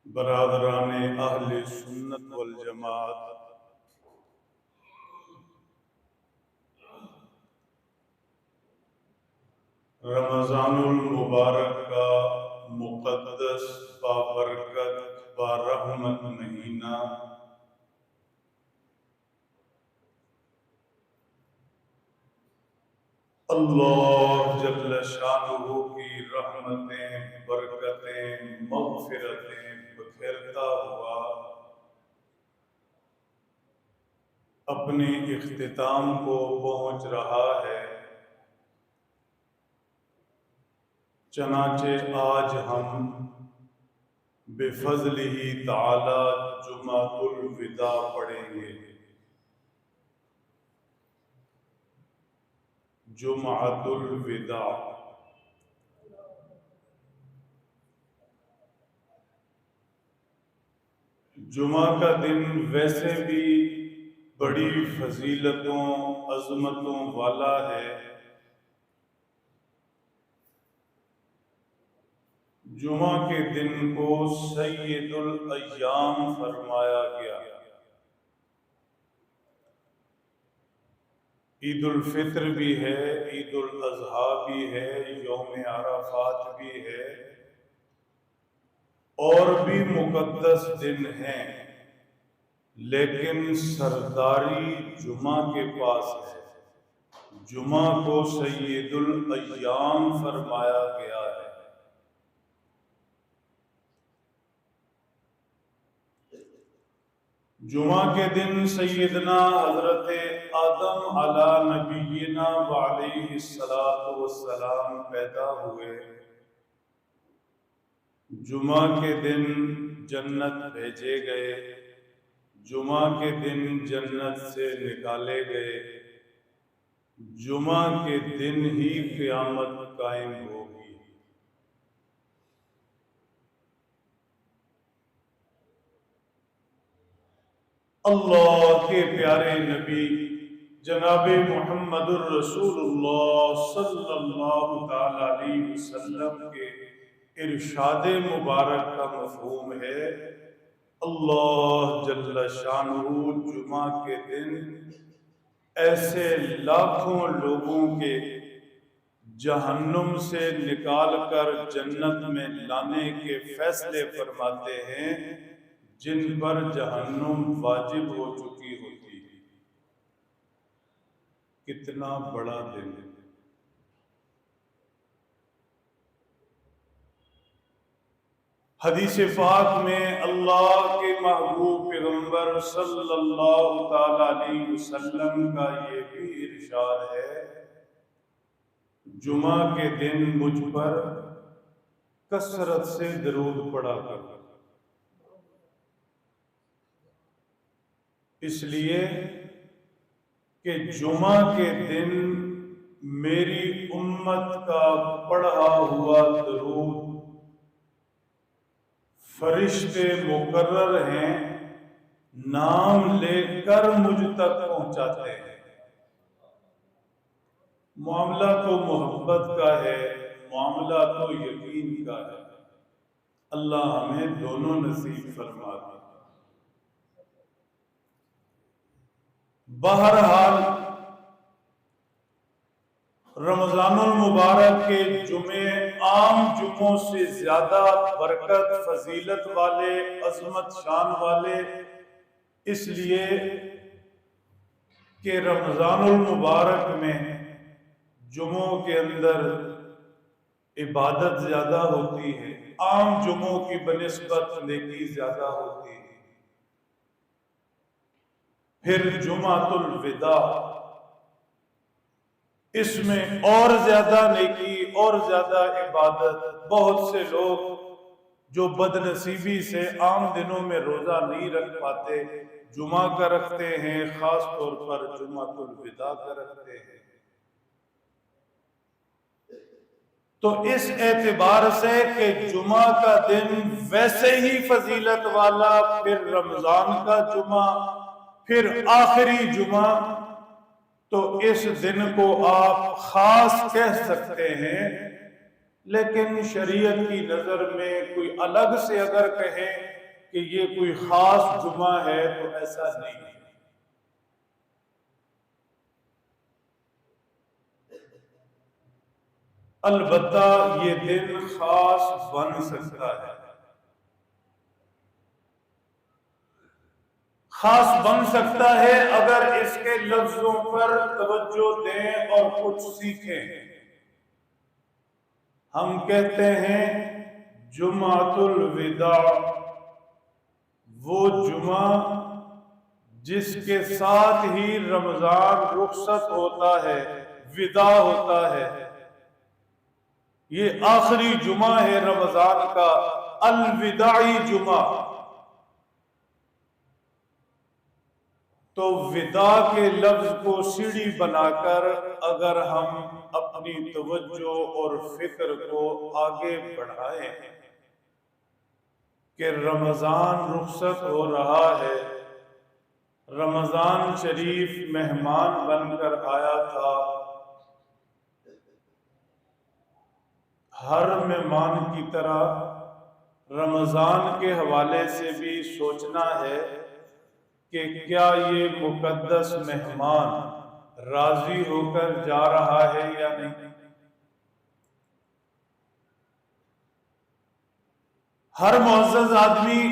برادران اہل سنت والجماعت، رمضان المبارک کا مقدس بابرکت برحمت مہینہ اللہ جل شانہ کی رحمتیں، برکتیں، مغفرتیں بکھیرتا ہوا اپنے اختتام کو پہنچ رہا ہے۔ چنانچہ آج ہم بفضلہ تعالی جمعۃ الوداع پڑھیں گے۔ جمعۃ الوداع جمعہ کا دن ویسے بھی بڑی فضیلتوں عظمتوں والا ہے۔ جمعہ کے دن کو سید الایام فرمایا گیا۔ عید الفطر بھی ہے، عید الاضحیٰ بھی ہے، یوم عرفات بھی ہے، اور بھی مقدس دن ہیں، لیکن سرداری جمعہ کے پاس ہے۔ جمعہ کو سید الایام فرمایا گیا ہے۔ جمعہ کے دن سیدنا حضرت آدم علی نبینا وعلیہ السلام پیدا ہوئے۔ جمعہ کے دن جنت بھیجے گئے، جمعہ کے دن جنت سے نکالے گئے، جمعہ کے دن ہی قیامت قائم ہوگی۔ اللہ کے پیارے نبی جناب محمد الرسول اللہ صلی اللہ تعالی علیہ وسلم کے ارشاد مبارک کا مفہوم ہے، اللہ جل شانہ جمعہ کے دن ایسے لاکھوں لوگوں کے جہنم سے نکال کر جنت میں لانے کے فیصلے فرماتے ہیں جن پر جہنم واجب ہو چکی ہوتی ہے۔ کتنا بڑا دن ہے۔ حدیث پاک میں اللہ کے محبوب پیغمبر صلی اللہ تعالی علیہ وسلم کا یہ بھی ارشاد ہے، جمعہ کے دن مجھ پر کثرت سے درود پڑھا کرو، اس لیے کہ جمعہ کے دن میری امت کا پڑھا ہوا درود فرشتے مقرر ہیں، نام لے کر مجھ تک پہنچاتے ہیں۔ معاملہ تو محبت کا ہے، معاملہ تو یقین کا ہے۔ اللہ ہمیں دونوں نصیب فرما دے۔ بہرحال رمضان المبارک کے جمعے عام جمعوں سے زیادہ برکت فضیلت والے، عظمت شان والے، اس لیے کہ رمضان المبارک میں جمعوں کے اندر عبادت زیادہ ہوتی ہے، عام جمعوں کی بنسبت نیکی زیادہ ہوتی ہے۔ پھر جمعۃ الوداع، اس میں اور زیادہ نیکی اور زیادہ عبادت۔ بہت سے لوگ جو بد نصیبی سے عام دنوں میں روزہ نہیں رکھ پاتے، جمعہ کا رکھتے ہیں، خاص طور پر جمعۃ الوداع کا رکھتے ہیں۔ تو اس اعتبار سے کہ جمعہ کا دن ویسے ہی فضیلت والا، پھر رمضان کا جمعہ، پھر آخری جمعہ، تو اس دن کو آپ خاص کہہ سکتے ہیں لیکن شریعت کی نظر میں کوئی الگ سے اگر کہیں کہ یہ کوئی خاص جمعہ ہے تو ایسا نہیں ہے۔ البتہ یہ دن خاص بن سکتا ہے، خاص بن سکتا ہے اگر اس کے لفظوں پر توجہ دیں اور کچھ سیکھیں۔ ہم کہتے ہیں جمعۃ الوداع، وہ جمعہ جس کے ساتھ ہی رمضان رخصت ہوتا ہے، وداع ہوتا ہے، یہ آخری جمعہ ہے رمضان کا، الوداعی جمعہ۔ تو وداع کے لفظ کو سیڑھی بنا کر اگر ہم اپنی توجہ اور فکر کو آگے بڑھائیں کہ رمضان رخصت ہو رہا ہے، رمضان شریف مہمان بن کر آیا تھا، ہر مہمان کی طرح رمضان کے حوالے سے بھی سوچنا ہے کہ کیا یہ مقدس مہمان راضی ہو کر جا رہا ہے یا نہیں۔ ہر معزز آدمی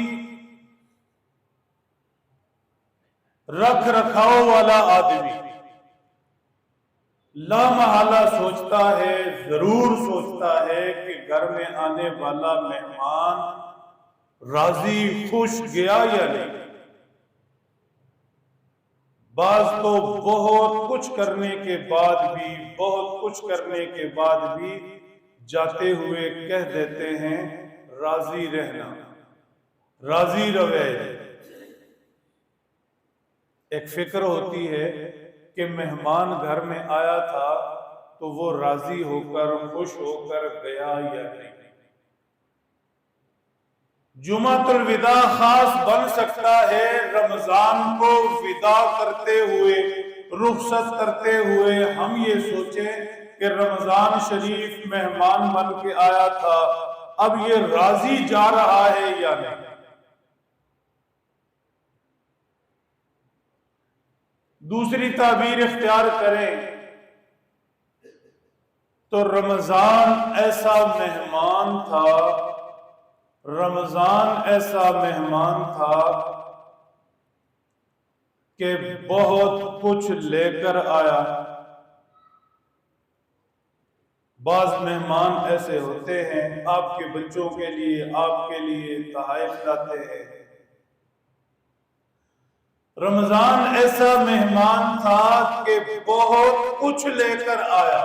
رکھ رکھاؤ والا آدمی لا محالہ سوچتا ہے، ضرور سوچتا ہے کہ گھر میں آنے والا مہمان راضی خوش گیا یا نہیں۔ بعض تو بہت کچھ کرنے کے بعد بھی جاتے ہوئے کہہ دیتے ہیں راضی رہنا، راضی روے۔ ایک فکر ہوتی ہے کہ مہمان گھر میں آیا تھا تو وہ راضی ہو کر خوش ہو کر گیا یا نہیں۔ جمعۃ الوداع خاص بن سکتا ہے رمضان کو وداع کرتے ہوئے، رخصت کرتے ہوئے ہم یہ سوچیں کہ رمضان شریف مہمان بن کے آیا تھا، اب یہ راضی جا رہا ہے یا نہیں۔ دوسری تعبیر اختیار کریں تو رمضان ایسا مہمان تھا، رمضان ایسا مہمان تھا کہ بہت کچھ لے کر آیا۔ بعض مہمان ایسے ہوتے ہیں آپ کے بچوں کے لیے، آپ کے لیے تحائف لاتے ہیں۔ رمضان ایسا مہمان تھا کہ بہت کچھ لے کر آیا۔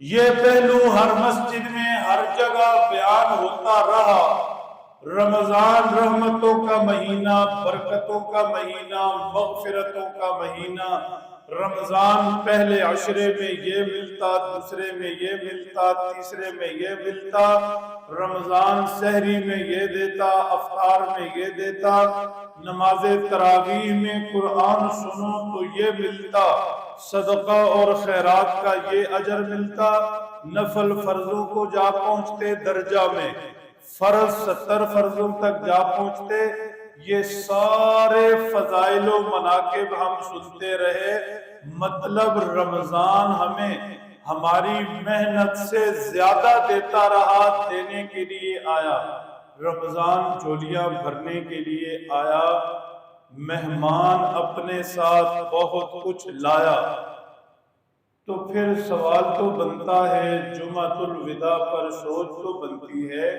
یہ پہلو ہر مسجد میں ہر جگہ بیان ہوتا رہا۔ رمضان رحمتوں کا مہینہ، برکتوں کا مہینہ، مغفرتوں کا مہینہ۔ رمضان پہلے عشرے میں یہ ملتا، دوسرے میں یہ ملتا، تیسرے میں یہ ملتا۔ رمضان سحری میں یہ دیتا، افطار میں یہ دیتا، نماز تراویح میں قرآن سنو تو یہ ملتا، صدقہ اور خیرات کا یہ اجر ملتا، نفل فرضوں کو جا پہنچتے درجہ میں، فرض 70 فرضوں تک جا پہنچتے۔ یہ سارے فضائل و مناقب ہم سنتے رہے، مطلب رمضان ہمیں ہماری محنت سے زیادہ دیتا رہا، دینے کے لیے آیا۔ رمضان جھولیاں بھرنے کے لیے آیا، مہمان اپنے ساتھ بہت کچھ لایا۔ تو پھر سوال تو بنتا ہے، جمعۃ الوداع پر سوچ تو بنتی ہے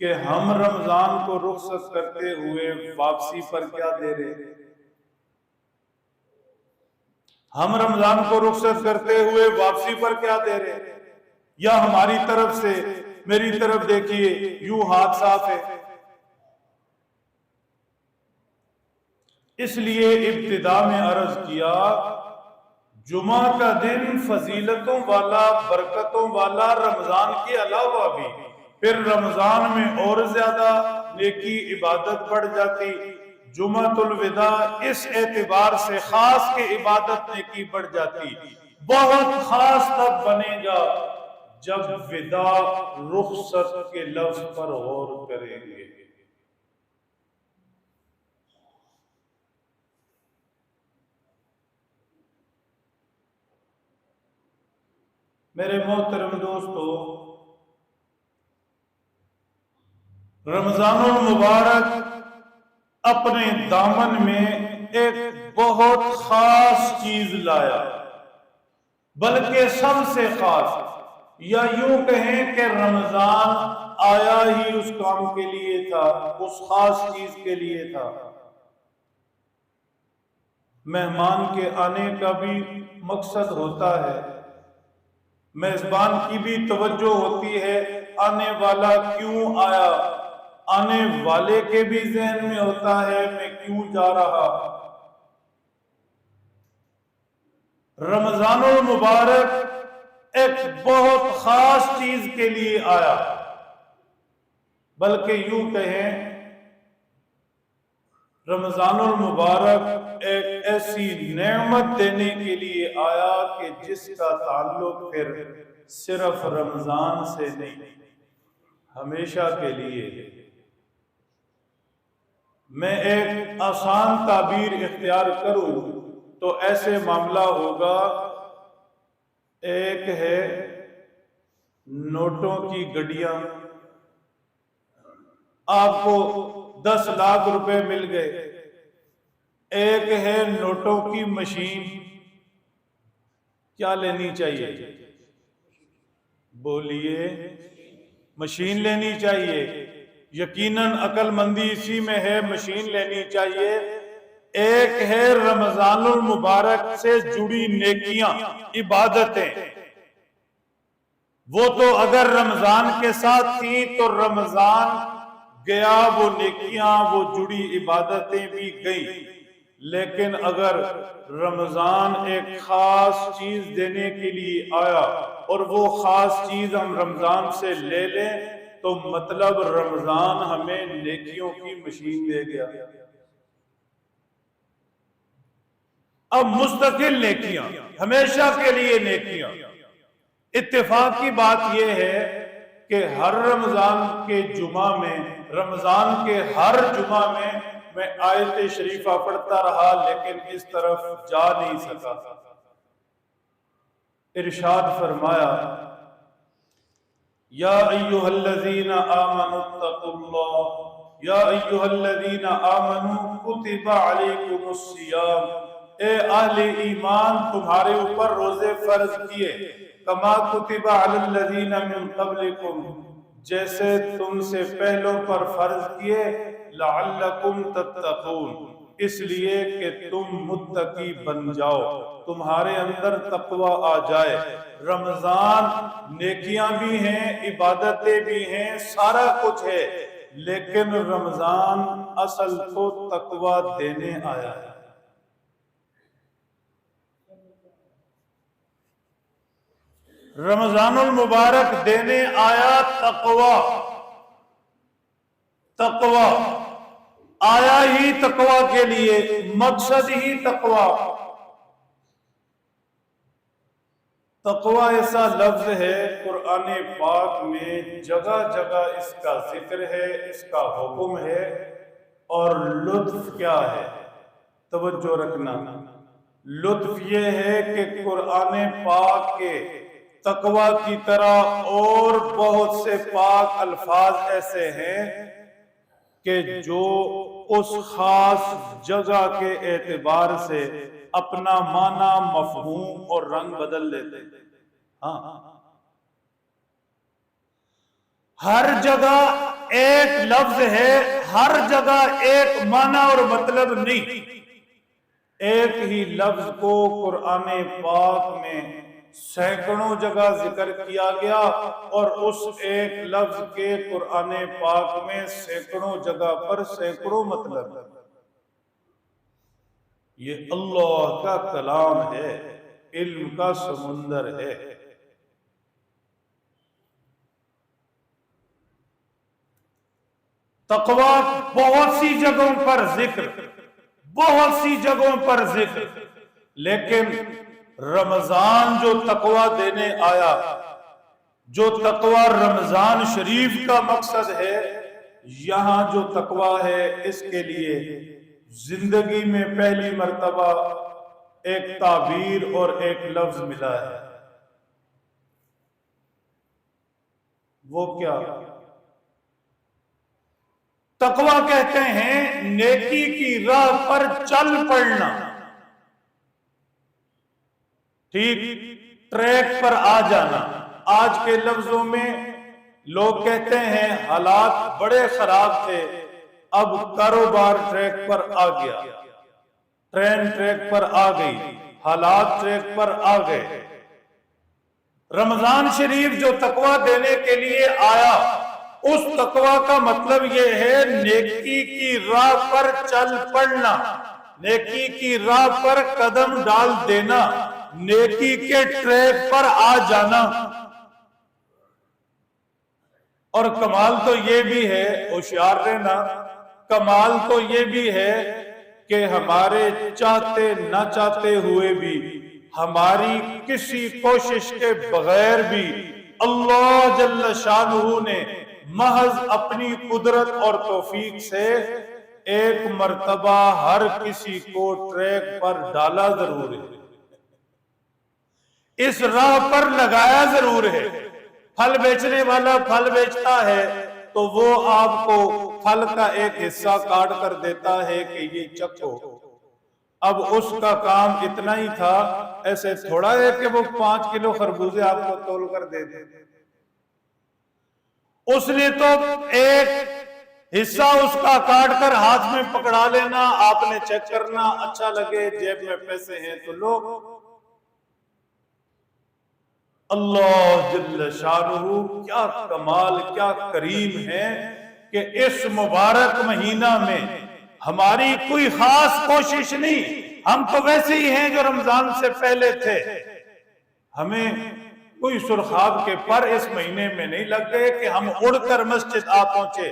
کہ ہم رمضان کو رخصت کرتے ہوئے واپسی پر کیا دے رہے ہیں؟ ہم رمضان کو رخصت کرتے ہوئے واپسی پر کیا دے رہے ہیں؟ یا ہماری طرف سے، میری طرف دیکھیے، یوں ہاتھ صاف ہے۔ اس لیے ابتدا میں عرض کیا، جمعہ کا دن فضیلتوں والا، برکتوں والا، رمضان کے علاوہ بھی، پھر رمضان میں اور زیادہ نیکی عبادت بڑھ جاتی۔ جمعۃ الوداع اس اعتبار سے خاص کہ عبادت نیکی بڑھ جاتی۔ بہت خاص تب بنے گا جب وداع رخصت کے لفظ پر غور کریں گے۔ میرے محترم دوستو، رمضان المبارک اپنے دامن میں ایک بہت خاص چیز لایا، بلکہ سب سے خاص، یا یوں کہیں کہ رمضان آیا ہی اس کام کے لیے تھا، اس خاص چیز کے لیے تھا۔ مہمان کے آنے کا بھی مقصد ہوتا ہے، میزبان کی بھی توجہ ہوتی ہے، آنے والا کیوں آیا، آنے والے کے بھی ذہن میں ہوتا ہے میں کیوں جا رہا۔ رمضان المبارک ایک بہت خاص چیز کے لیے آیا، بلکہ یوں کہیں رمضان المبارک ایک ایسی نعمت دینے کے لیے آیا کہ جس کا تعلق پھر صرف رمضان سے نہیں، ہمیشہ کے لیے ہے۔ میں ایک آسان تعبیر اختیار کروں تو ایسے معاملہ ہوگا، ایک ہے نوٹوں کی گڈیاں، آپ کو 10 لاکھ روپے مل گئے، ایک ہے نوٹوں کی مشین، کیا لینی چاہیے؟ بولیے، مشین لینی چاہیے، یقیناً عقل مندی اسی میں ہے، مشین لینی چاہیے۔ ایک ہے رمضان المبارک سے جڑی نیکیاں، عبادتیں، وہ تو اگر رمضان کے ساتھ تھیں تو رمضان گیا، وہ نیکیاں، وہ جڑی عبادتیں بھی گئیں، لیکن اگر رمضان ایک خاص چیز دینے کے لیے آیا اور وہ خاص چیز ہم رمضان سے لے لیں تو مطلب رمضان ہمیں نیکیوں کی مشین دے گیا۔ اب مستقل نیکیاں، ہمیشہ کے لیے نیکیاں۔ اتفاق کی بات یہ ہے کہ ہر رمضان کے جمعہ میں، رمضان کے ہر جمعہ میں آیت شریفہ پڑھتا رہا، لیکن اس طرف جا نہیں سکا۔ ارشاد فرمایا، یا ایھا الذین آمنوا اتقوا اللہ، یا ایھا الذین آمنوا کتب علیکم الصیام، اے اہل ایمان تمہارے اوپر روزے فرض کیے، کما کتب علی الذین من قبلکم، جیسے تم سے پہلوں پر فرض کیے، لعلکم تتقون، اس لیے کہ تم متقی بن جاؤ، تمہارے اندر تقوی آ جائے۔ رمضان نیکیاں بھی ہیں، عبادتیں بھی ہیں، سارا کچھ ہے، لیکن رمضان اصل تو تقوی دینے آیا ہے۔ رمضان المبارک دینے آیا تقوی، تقوی آیا ہی تقوی کے لیے، مقصد ہی تقوی۔ تقوی ایسا لفظ ہے قرآن پاک میں جگہ جگہ اس کا ذکر ہے، اس کا حکم ہے، اور لطف کیا ہے؟ توجہ رکھنا، لطف یہ ہے کہ قرآن پاک کے تقوی کی طرح اور بہت سے پاک الفاظ ایسے ہیں کہ جو اس خاص جگہ کے اعتبار سے اپنا معنی، مفہوم اور رنگ بدل لیتے ہیں۔ ہاں، ہر جگہ ایک لفظ ہے، ہر جگہ ایک معنی اور مطلب نہیں۔ ایک ہی لفظ کو قرآن پاک میں سینکڑوں جگہ ذکر کیا گیا، اور اس ایک لفظ کے قرآن پاک میں سینکڑوں جگہ پر سینکڑوں مطلب۔ یہ اللہ کا کلام ہے، علم کا سمندر ہے۔ تقوی بہت سی جگہوں پر ذکر، بہت سی جگہوں پر ذکر، لیکن رمضان جو تقوی دینے آیا جو تقوی رمضان شریف کا مقصد ہے، یہاں جو تقوی ہے اس کے لیے زندگی میں پہلی مرتبہ ایک تعبیر اور ایک لفظ ملا ہے۔ وہ کیا؟ تقوی کہتے ہیں نیکی کی راہ پر چل پڑنا، ٹھیک، ٹریک پر آ جانا۔ آج کے لفظوں میں لوگ کہتے ہیں حالات بڑے خراب تھے، اب کاروبار ٹریک پر آ گیا، ٹرین ٹریک پر آ گئی، حالات ٹریک پر آ گئے۔ رمضان شریف جو تقوی دینے کے لیے آیا، اس تقوی کا مطلب یہ ہے نیکی کی راہ پر چل پڑنا، نیکی کی راہ پر قدم ڈال دینا، نیکی کے ٹریک پر آ جانا۔ اور کمال تو یہ بھی ہے، ہوشیار رہنا، کمال تو یہ بھی ہے کہ ہمارے چاہتے نہ چاہتے ہوئے بھی، ہماری کسی کوشش کے بغیر بھی اللہ جل شانہ نے محض اپنی قدرت اور توفیق سے ایک مرتبہ ہر کسی کو ٹریک پر ڈالا ضرور ہے، اس راہ پر لگایا ضرور ہے۔ پھل بیچنے والا پھل بیچتا ہے تو وہ آپ کو پھل کا ایک حصہ کاٹ کر دیتا ہے کہ یہ چکھو۔ اب اس کا کام اتنا ہی تھا، ایسے تھوڑا ہے کہ وہ 5 کلو خربوزے آپ کو تول کر دے دے۔ اس نے تو ایک حصہ اس کا کاٹ کر ہاتھ میں پکڑا لینا، آپ نے چیک کرنا، اچھا لگے، جیب میں پیسے ہیں تو لو۔ اللہ جل شانہ کیا کمال، کیا کریم ہے کہ اس مبارک مہینہ میں ہماری کوئی خاص کوشش نہیں، ہم تو ویسے ہی ہیں جو رمضان سے پہلے تھے، ہمیں کوئی سرخاب کے پر اس مہینے میں نہیں لگ گئے کہ ہم اڑ کر مسجد آ پہنچے،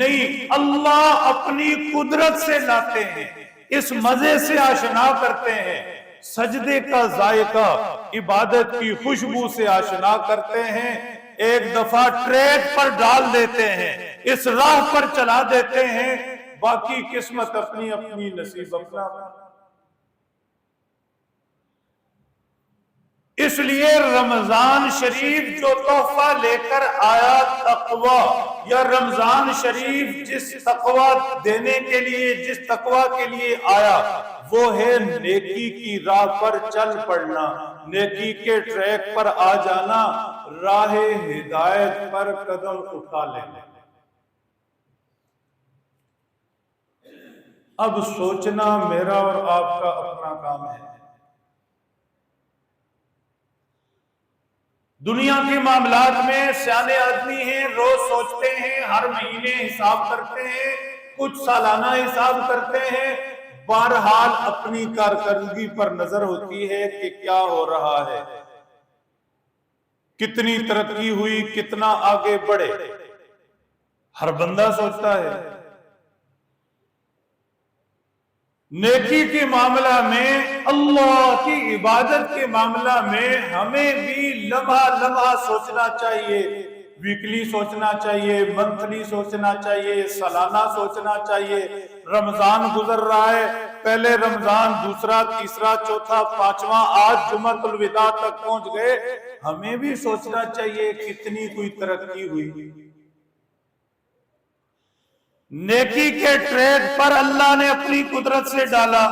نہیں، اللہ اپنی قدرت سے لاتے ہیں، اس مزے سے آشنا کرتے ہیں، سجدے کا ذائقہ، عبادت کی خوشبو سے آشنا کرتے ہیں، ایک دفعہ ٹریک پر ڈال دیتے ہیں، اس راہ پر چلا دیتے ہیں، باقی قسمت اپنی اپنی، نصیب اپنا۔ اس لیے رمضان شریف جو تحفہ لے کر آیا تقوی، یا رمضان شریف جس تقوی دینے کے لیے، جس تقوی کے لیے آیا، وہ ہے نیکی کی راہ پر چل پڑنا، نیکی کے ٹریک پر آ جانا، راہ ہدایت پر قدم اٹھا لینا۔ اب سوچنا میرا اور آپ کا اپنا کام ہے۔ دنیا کے معاملات میں سیانے آدمی ہیں، روز سوچتے ہیں، ہر مہینے حساب کرتے ہیں، کچھ سالانہ حساب کرتے ہیں، بہرحال اپنی کارکردگی پر نظر ہوتی ہے کہ کیا ہو رہا ہے، کتنی ترقی ہوئی، کتنا آگے بڑھے، ہر بندہ سوچتا ہے۔ نیکی کے معاملہ میں، اللہ کی عبادت کے معاملہ میں ہمیں بھی لمحہ لمحہ سوچنا چاہیے، ویکلی سوچنا چاہیے، منتھلی سوچنا چاہیے، سالانہ سوچنا چاہیے۔ رمضان گزر رہا ہے، پہلے رمضان، دوسرا، تیسرا، چوتھا، پانچواں، آج جمعۃ الوداع تک پہنچ گئے، ہمیں بھی سوچنا چاہیے کتنی کوئی ترقی ہوئی۔ نیکی کے ٹریک پر اللہ نے اپنی قدرت سے ڈالا،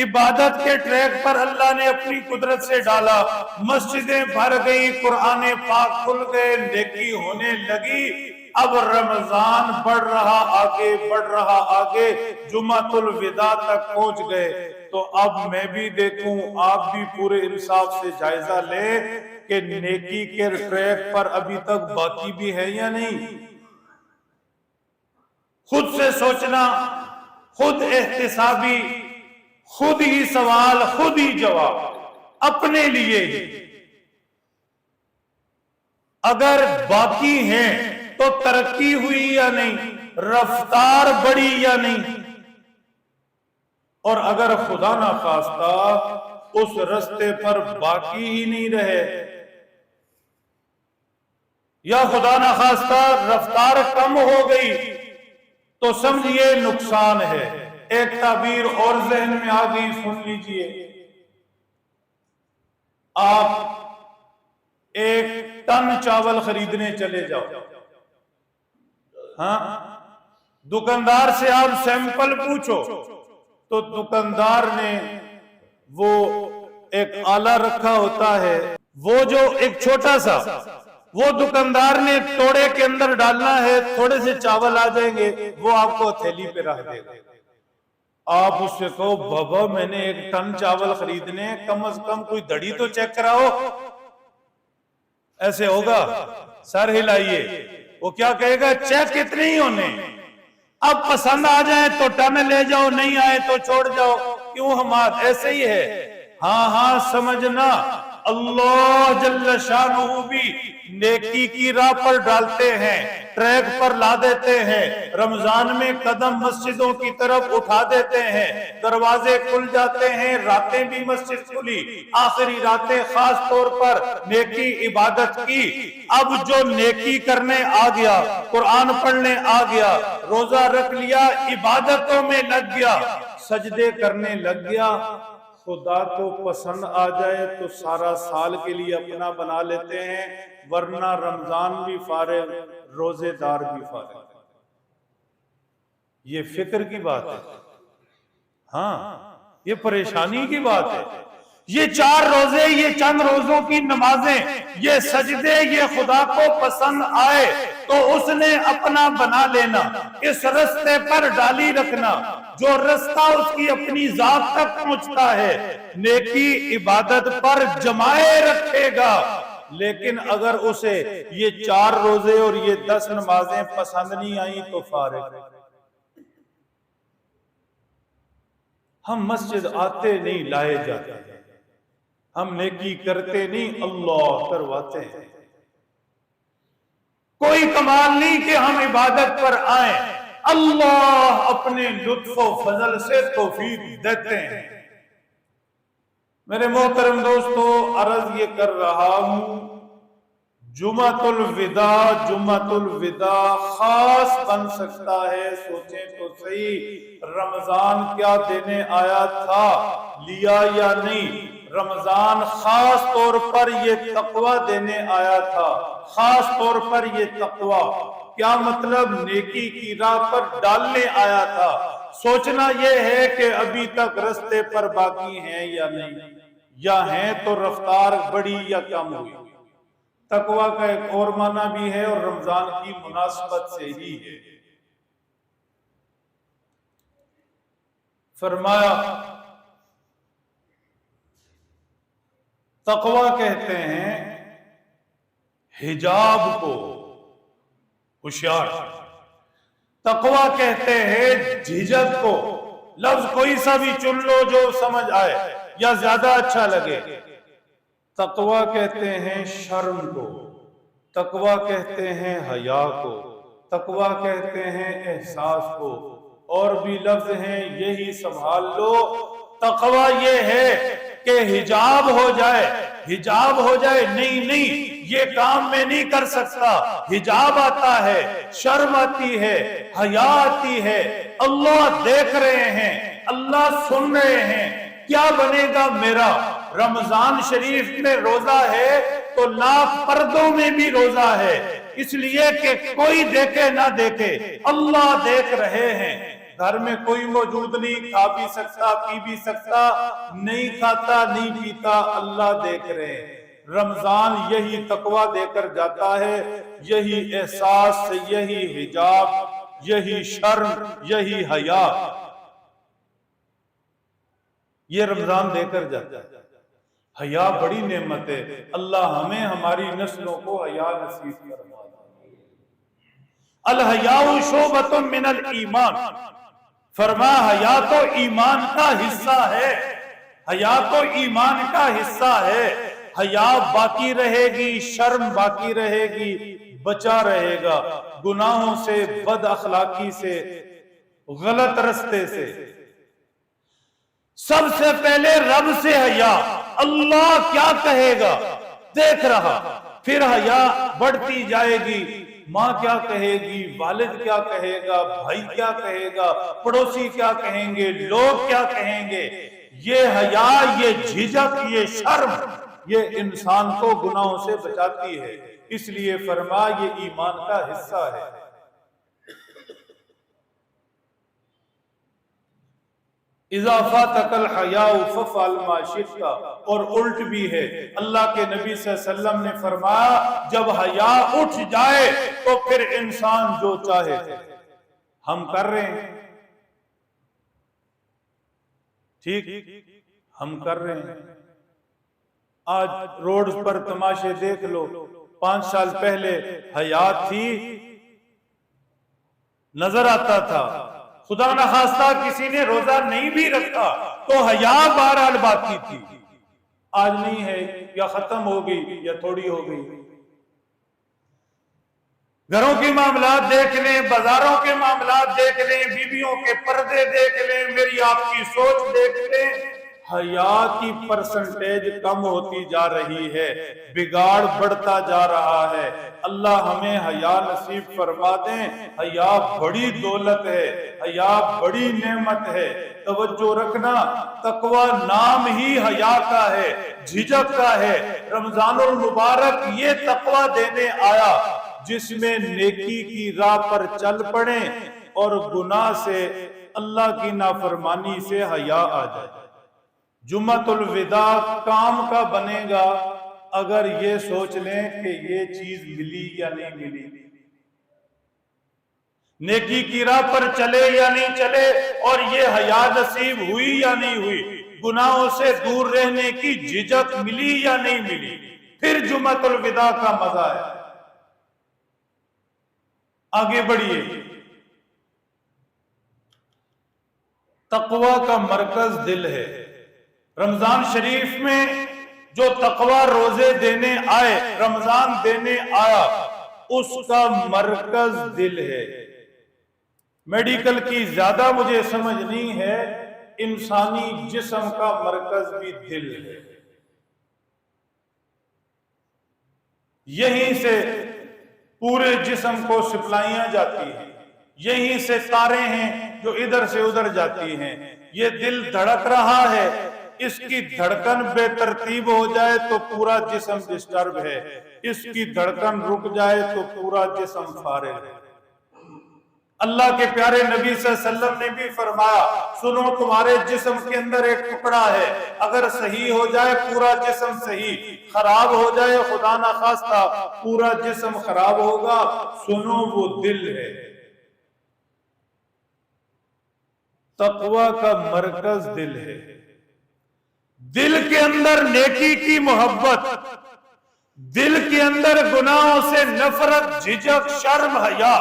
عبادت کے ٹریک پر اللہ نے اپنی قدرت سے ڈالا، مسجدیں بھر گئی، قرآن پاک کھل گئے، نیکی ہونے لگی، اب رمضان بڑھ رہا آگے، بڑھ رہا آگے، جمعۃ الوداع تک پہنچ گئے۔ تو اب میں بھی دیکھوں، آپ بھی پورے انصاف سے جائزہ لیں کہ نیکی کے ٹریک پر ابھی تک باقی بھی ہے یا نہیں۔ خود سے سوچنا، خود احتسابی، خود ہی سوال، خود ہی جواب، اپنے لیے ہی۔ اگر باقی ہیں تو ترقی ہوئی یا نہیں، رفتار بڑھی یا نہیں، اور اگر خدا نخواستہ اس رستے پر باقی ہی نہیں رہے یا خدا نخواستہ رفتار کم ہو گئی تو سمجھیے نقصان ہے۔ ایک تعبیر اور ذہن میں آ گئی، سن لیجئے۔ آپ ایک ٹن چاول خریدنے چلے جاؤ، ہاں، دکاندار سے آپ سیمپل پوچھو تو دکاندار نے وہ ایک آلہ رکھا ہوتا ہے، وہ جو ایک چھوٹا سا، وہ دکاندار نے توڑے کے اندر ڈالنا ہے، تھوڑے سے چاول آ جائیں گے، وہ آپ کو تھیلی پہ رکھ دے گا۔ آپ اس سے کہو بابا میں نے ایک ٹن چاول خریدنے، کم از کم کوئی دڑی تو چیک کراؤ، ایسے ہوگا؟ سر ہلائیے۔ وہ کیا کہے گا؟ چیک کتنے ہی ہونے، اب پسند آ جائیں تو ٹن لے جاؤ، نہیں آئے تو چھوڑ جاؤ۔ کیوں ہمارا ایسے ہی ہے؟ ہاں ہاں سمجھنا، اللہ جل شانہ بھی نیکی کی راہ پر ڈالتے ہیں، ٹریک پر لا دیتے ہیں۔ رمضان میں قدم مسجدوں کی طرف اٹھا دیتے ہیں، دروازے کھل جاتے ہیں، راتیں بھی مسجد کھلی، آخری راتیں خاص طور پر نیکی عبادت کی۔ اب جو نیکی کرنے آ گیا، قرآن پڑھنے آ گیا، روزہ رکھ لیا، عبادتوں میں لگ گیا، سجدے کرنے لگ گیا، خدا کو پسند آ جائے تو سارا سال کے لیے اپنا بنا لیتے ہیں، ورنہ رمضان بھی فارغ، روزے دار بھی فارغ۔ یہ فکر کی بات ہے، ہاں یہ پریشانی کی بات ہے۔ یہ 4 روزے، یہ چند روزوں کی نمازیں، یہ سجدے، یہ خدا کو پسند آئے تو اس نے اپنا بنا لینا، اس رستے پر ڈالی رکھنا، جو رستہ اس کی اپنی ذات تک پہنچتا ہے، نیکی عبادت پر جمائے رکھے گا۔ لیکن اگر اسے یہ 4 روزے اور یہ 10 نمازیں پسند نہیں آئیں تو فارغ۔ ہم مسجد آتے نہیں، لائے جاتے ہیں، ہم نیکی کرتے نہیں، اللہ کرواتے ہیں۔ کوئی کمال نہیں کہ ہم عبادت پر آئیں، اللہ اپنے لطف و فضل سے توفیق دیتے ہیں۔ میرے محترم دوستو، عرض یہ کر رہا ہوں، جمعۃ الوداع خاص بن سکتا ہے۔ سوچیں تو صحیح، رمضان کیا دینے آیا تھا، لیا یا نہیں؟ رمضان خاص طور پر یہ تقوی دینے آیا تھا، خاص طور پر یہ تقوی کیا مطلب؟ نیکی کی راہ پر ڈالنے آیا تھا۔ سوچنا یہ ہے کہ ابھی تک رستے پر باقی ہیں یا نہیں، یا ہیں تو رفتار بڑی یا کم ہوئی۔ تقوی کا ایک اور معنی بھی ہے اور رمضان کی مناسبت سے ہی ہے۔ فرمایا تقوی کہتے ہیں حجاب کو، ہوشیار، تقوی کہتے ہیں جھجک کو، لفظ کوئی سا بھی چن لو جو سمجھ آئے یا زیادہ اچھا لگے۔ تقوی کہتے ہیں شرم کو، تقوی کہتے ہیں حیا کو، تقوی کہتے ہیں احساس کو، اور بھی لفظ ہیں، یہی سنبھال لو۔ تقوی یہ ہے کہ حجاب ہو جائے، حجاب ہو جائے، نہیں یہ کام میں نہیں کر سکتا، حجاب آتا ہے، شرم آتی ہے، حیا آتی ہے، اللہ دیکھ رہے ہیں، اللہ سن رہے ہیں، کیا بنے گا میرا؟ رمضان شریف میں روزہ ہے تو لاکھ پردوں میں بھی روزہ ہے، اس لیے کہ کوئی دیکھے نہ دیکھے، اللہ دیکھ رہے ہیں۔ گھر میں کوئی موجود نہیں، کھا بھی سکتا، پی بھی سکتا، نہیں کھاتا نہیں پیتا، اللہ دیکھ رہے ہیں۔ رمضان یہی تقوی دے کر جاتا ہے، یہی احساس، یہی حجاب، یہی شرم، یہی حیا، یہ رمضان دے کر جاتا ہے۔ حیا بڑی نعمت ہے، اللہ ہمیں ہماری نسلوں کو حیا نصیب فرما دے۔ الحیاء شعبۃ من الایمان، فرما حیا تو ایمان کا حصہ ہے، حیا تو ایمان کا حصہ ہے۔ حیا باقی رہے گی، شرم باقی رہے گی، بچا رہے گا گناہوں سے، بد اخلاقی سے، غلط رستے سے۔ سب سے پہلے رب سے حیا، اللہ کیا کہے گا دیکھ رہا، پھر حیا بڑھتی جائے گی، ماں کیا کہے گی، والد کیا کہے گا، بھائی کیا کہے گا، پڑوسی کیا کہیں گے، لوگ کیا کہیں گے۔ یہ حیا، یہ جھجک، یہ شرم، یہ انسان کو گناہوں سے بچاتی ہے۔ اس لیے فرما یہ ایمان کا حصہ ہے۔ اذا فاتک الحیاء فافعل ما شئت، اور الٹ بھی ہے، اللہ کے نبی صلی اللہ علیہ وسلم نے فرمایا جب حیا اٹھ جائے تو پھر انسان جو چاہے۔ ہم کر رہے ہیں، ٹھیک، ہم کر رہے ہیں۔ آج روڈ پر تماشے دیکھ لو، 5 سال پہلے حیا تھی، نظر آتا تھا، خدا نہ خواستہ کسی نے روزہ نہیں بھی رکھا تو حیا بہرحال باقی تھی۔ آج نہیں ہے، یا ختم ہو گئی یا تھوڑی ہو گئی۔ گھروں کے معاملات دیکھ لیں، بازاروں کے معاملات دیکھ لیں، بیویوں کے پردے دیکھ لیں، میری آپ کی سوچ دیکھ لیں، حیا کی پرسنٹیج کم ہوتی جا رہی ہے، بگاڑ بڑھتا جا رہا ہے۔ اللہ ہمیں حیا نصیب فرما دیں۔ حیا بڑی دولت ہے، حیا بڑی نعمت ہے۔ توجہ رکھنا، تقوی نام ہی حیا کا ہے، جھجک کا ہے۔ رمضان المبارک یہ تقوی دینے آیا جس میں نیکی کی راہ پر چل پڑیں اور گناہ سے، اللہ کی نافرمانی سے حیا آ جائے۔ جمعۃ الوداع کام کا بنے گا اگر یہ سوچ لیں کہ یہ چیز ملی یا نہیں ملی، نیکی کی راہ پر چلے یا نہیں چلے، اور یہ حیا نصیب ہوئی یا نہیں ہوئی، گناہوں سے دور رہنے کی جھجک ملی یا نہیں ملی، پھر جمعۃ الوداع کا مزہ ہے۔ آگے بڑھیے۔ تقوی کا مرکز دل ہے۔ رمضان شریف میں جو تقوی روزے دینے آئے، رمضان دینے آیا، اس کا مرکز دل ہے۔ میڈیکل کی زیادہ مجھے سمجھ نہیں ہے، انسانی جسم کا مرکز بھی دل ہے۔ یہیں سے پورے جسم کو سپلائیاں جاتی ہیں، یہیں سے تاریں ہیں جو ادھر سے ادھر جاتی ہیں۔ یہ دل دھڑک رہا ہے، اس کی دھڑکن بے ترتیب ہو جائے تو پورا جسم ڈسٹرب ہے، اس کی دھڑکن رک جائے تو پورا جسم فارغ ہے۔ اللہ کے پیارے نبی صلی اللہ علیہ وسلم نے بھی فرمایا، سنو تمہارے جسم کے اندر ایک ٹکڑا ہے، اگر صحیح ہو جائے پورا جسم صحیح، خراب ہو جائے خدا نہ خواستہ پورا جسم خراب ہوگا، سنو وہ دل ہے۔ تقوی کا مرکز دل ہے۔ دل کے اندر نیکی کی محبت، دل کے اندر گناہوں سے نفرت، جھجک، شرم، حیا،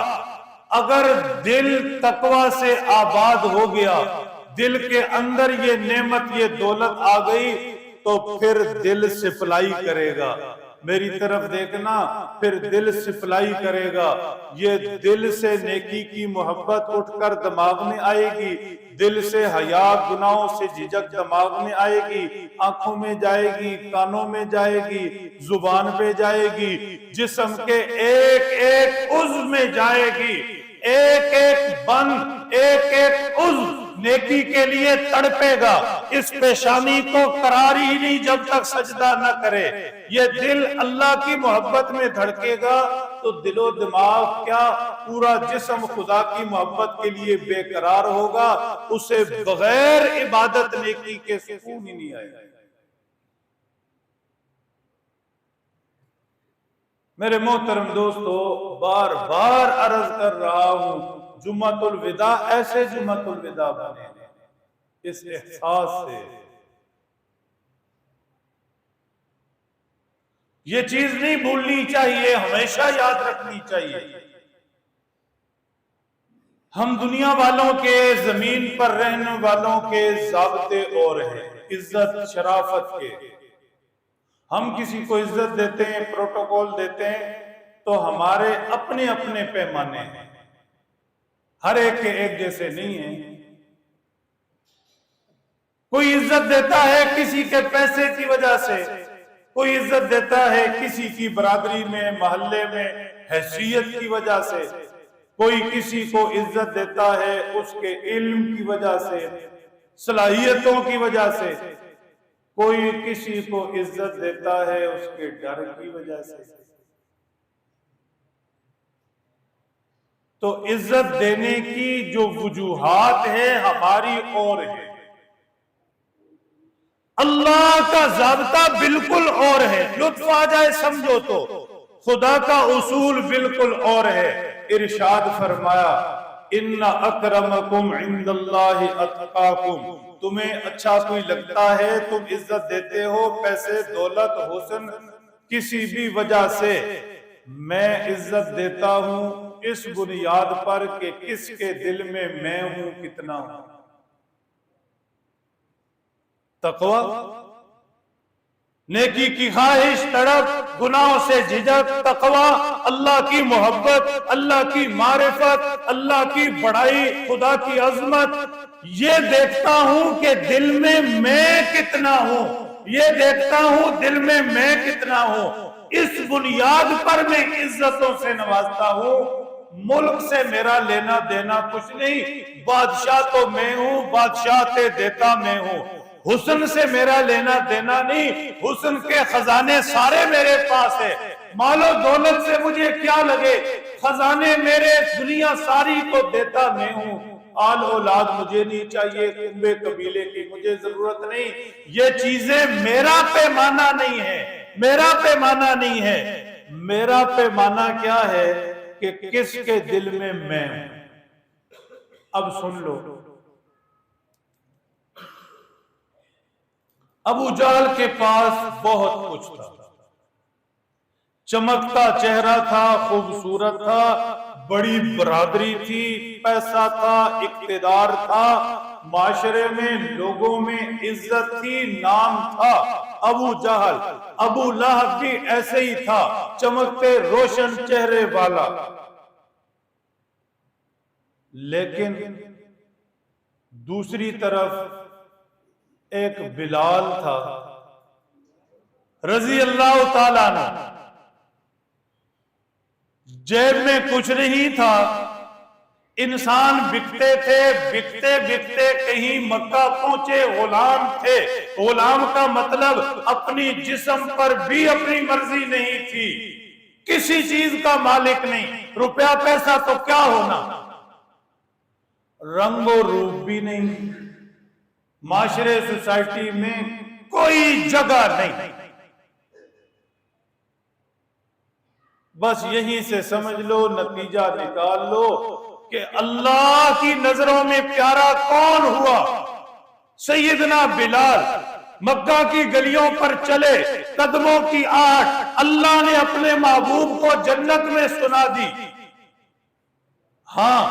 اگر دل تقوی سے آباد ہو گیا، دل کے اندر یہ نعمت، یہ دولت آ گئی، تو پھر دل سپلائی کرے گا۔ میری طرف دیکھنا، پھر دل سپلائی کرے گا۔ یہ دل سے نیکی کی محبت اٹھ کر دماغ میں آئے گی، دل سے حیا، گناہوں سے جھجک دماغ میں آئے گی، آنکھوں میں جائے گی، کانوں میں جائے گی، زبان پہ جائے گی، جسم کے ایک ایک عضو میں جائے گی، ایک ایک بند، ایک ایک عضو نیکی کے لیے تڑپے گا۔ اس پیشانی کو قرار ہی نہیں جب تک سجدہ نہ کرے۔ یہ دل اللہ کی محبت میں دھڑکے گا تو دل و دماغ کیا، پورا جسم خدا کی محبت کے لیے بے قرار ہوگا، اسے بغیر عبادت نیکی کے سکون ہی نہیں آئے گا۔ میرے محترم دوستو، بار بار عرض کر رہا ہوں، جمعۃ الوداع ایسے جمعۃ الوداع بنے اس احساس سے۔ یہ چیز نہیں بھولنی چاہیے، ہمیشہ یاد رکھنی چاہیے۔ ہم دنیا والوں کے، زمین پر رہنے والوں کے ضابطے اور ہیں، عزت شرافت کے۔ ہم کسی کو عزت دیتے ہیں، پروٹوکول دیتے ہیں، تو ہمارے اپنے اپنے پیمانے ہیں، ہر ایک کے ایک جیسے نہیں ہیں۔ کوئی عزت دیتا ہے کسی کے پیسے کی وجہ سے، کوئی عزت دیتا ہے کسی کی برادری میں، محلے میں حیثیت کی وجہ سے، کوئی کسی کو عزت دیتا ہے اس کے علم کی وجہ سے، صلاحیتوں کی وجہ سے، کوئی کسی کو عزت دیتا ہے اس کے ڈر کی وجہ سے۔ تو عزت دینے کی جو وجوہات ہیں ہماری اور ہیں، اللہ کا ضابطہ بالکل اور ہے۔ لطف آ جائے سمجھو تو خدا کا اصول بالکل اور ہے۔ ارشاد فرمایا ان اکرمکم عند اللہ اتقاکم، تمہیں اچھا کوئی لگتا ہے، تم عزت دیتے ہو پیسے، دولت، حسن، کسی بھی وجہ سے، میں عزت دیتا ہوں اس بنیاد پر کہ کس کے دل میں میں ہوں، کتنا ہوں۔ تقوی، نیکی کی خواہش، تڑپ، گناہوں سے جھجک، تقوی، اللہ کی محبت، اللہ کی معرفت، اللہ کی بڑائی، خدا کی عظمت، یہ دیکھتا ہوں کہ دل میں کتنا ہوں، یہ دیکھتا ہوں دل میں کتنا ہوں، اس بنیاد پر میں عزتوں سے نوازتا ہوں۔ ملک سے میرا لینا دینا کچھ نہیں، بادشاہ تو میں ہوں، بادشاہ تے دیتا میں ہوں۔ حسن سے میرا لینا دینا نہیں، حسن کے خزانے سارے میرے پاس ہے، مال و دولت سے مجھے کیا لگے، خزانے میرے، دنیا ساری کو دیتا میں ہوں۔ آل اولاد مجھے نہیں چاہیے، کنبے قبیلے کی مجھے ضرورت نہیں، یہ چیزیں میرا پیمانہ نہیں ہے، میرا پیمانہ نہیں ہے۔ میرا پیمانہ کیا ہے کہ کس کے دل میں میں ہوں۔ اب سن لو، ابو جہل کے پاس بہت کچھ تھا، چمکتا چہرہ تھا، خوبصورت تھا، بڑی برادری تھی، پیسہ تھا، اقتدار تھا، معاشرے میں لوگوں میں عزت تھی، نام تھا۔ ابو جہل، ابو لہب بھی ایسے ہی تھا، چمکتے روشن چہرے والا، لیکن دوسری طرف ایک بلال تھا رضی اللہ تعالیٰ عنہ، جیب میں کچھ نہیں تھا، انسان بکتے تھے، بکتے بکتے کہیں مکہ پہنچے، غلام تھے، غلام کا مطلب اپنی جسم پر بھی اپنی مرضی نہیں تھی، کسی چیز کا مالک نہیں، روپیہ پیسہ تو کیا ہونا، رنگ و روپ بھی نہیں، معاشرے سوسائٹی میں کوئی جگہ نہیں۔ بس یہیں سے سمجھ لو، نتیجہ نکال لو کہ اللہ کی نظروں میں پیارا کون ہوا؟ سیدنا بلال، مکہ کی گلیوں پر چلے، قدموں کی آہٹ اللہ نے اپنے محبوب کو جنت میں سنا دی۔ ہاں،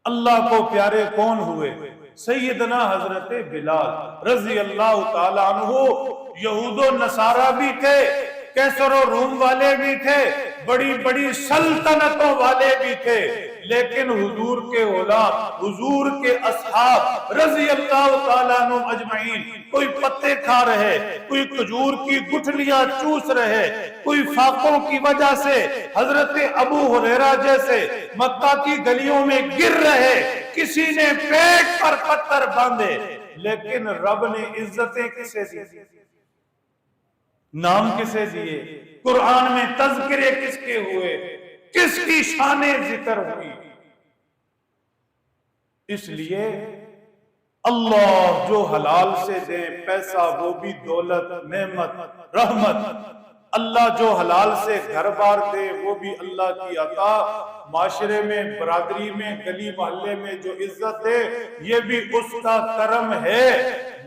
اللہ کو پیارے کون ہوئے؟ سیدنا حضرت بلال رضی اللہ تعالیٰ عنہ۔ یہود و نصارہ بھی تھے، کیسر و روم والے بھی تھے، بڑی بڑی سلطنتوں والے بھی تھے، لیکن حضور کے غلام، حضور کے اصحاب رضی اللہ تعالیٰ عنہ اجمعین، کوئی پتے کھا رہے، کوئی کھجور کی گٹھلیاں چوس رہے، کوئی فاقوں کی وجہ سے حضرت ابو ہریرہ جیسے مکہ کی گلیوں میں گر رہے، کسی نے پیٹ پر پتھر باندھے، لیکن رب نے عزتیں کسے دی؟ نام کسے دیے؟ قرآن میں تذکرے کس کے ہوئے؟ کس کی شانیں ذکر ہوئی؟ اس لیے اللہ جو حلال سے دے پیسہ، وہ بھی دولت، نعمت، رحمت، اللہ جو حلال سے گھر بار دے وہ بھی اللہ کی عطا، معاشرے میں، برادری میں، گلی محلے میں جو عزت ہے یہ بھی اس کا کرم ہے،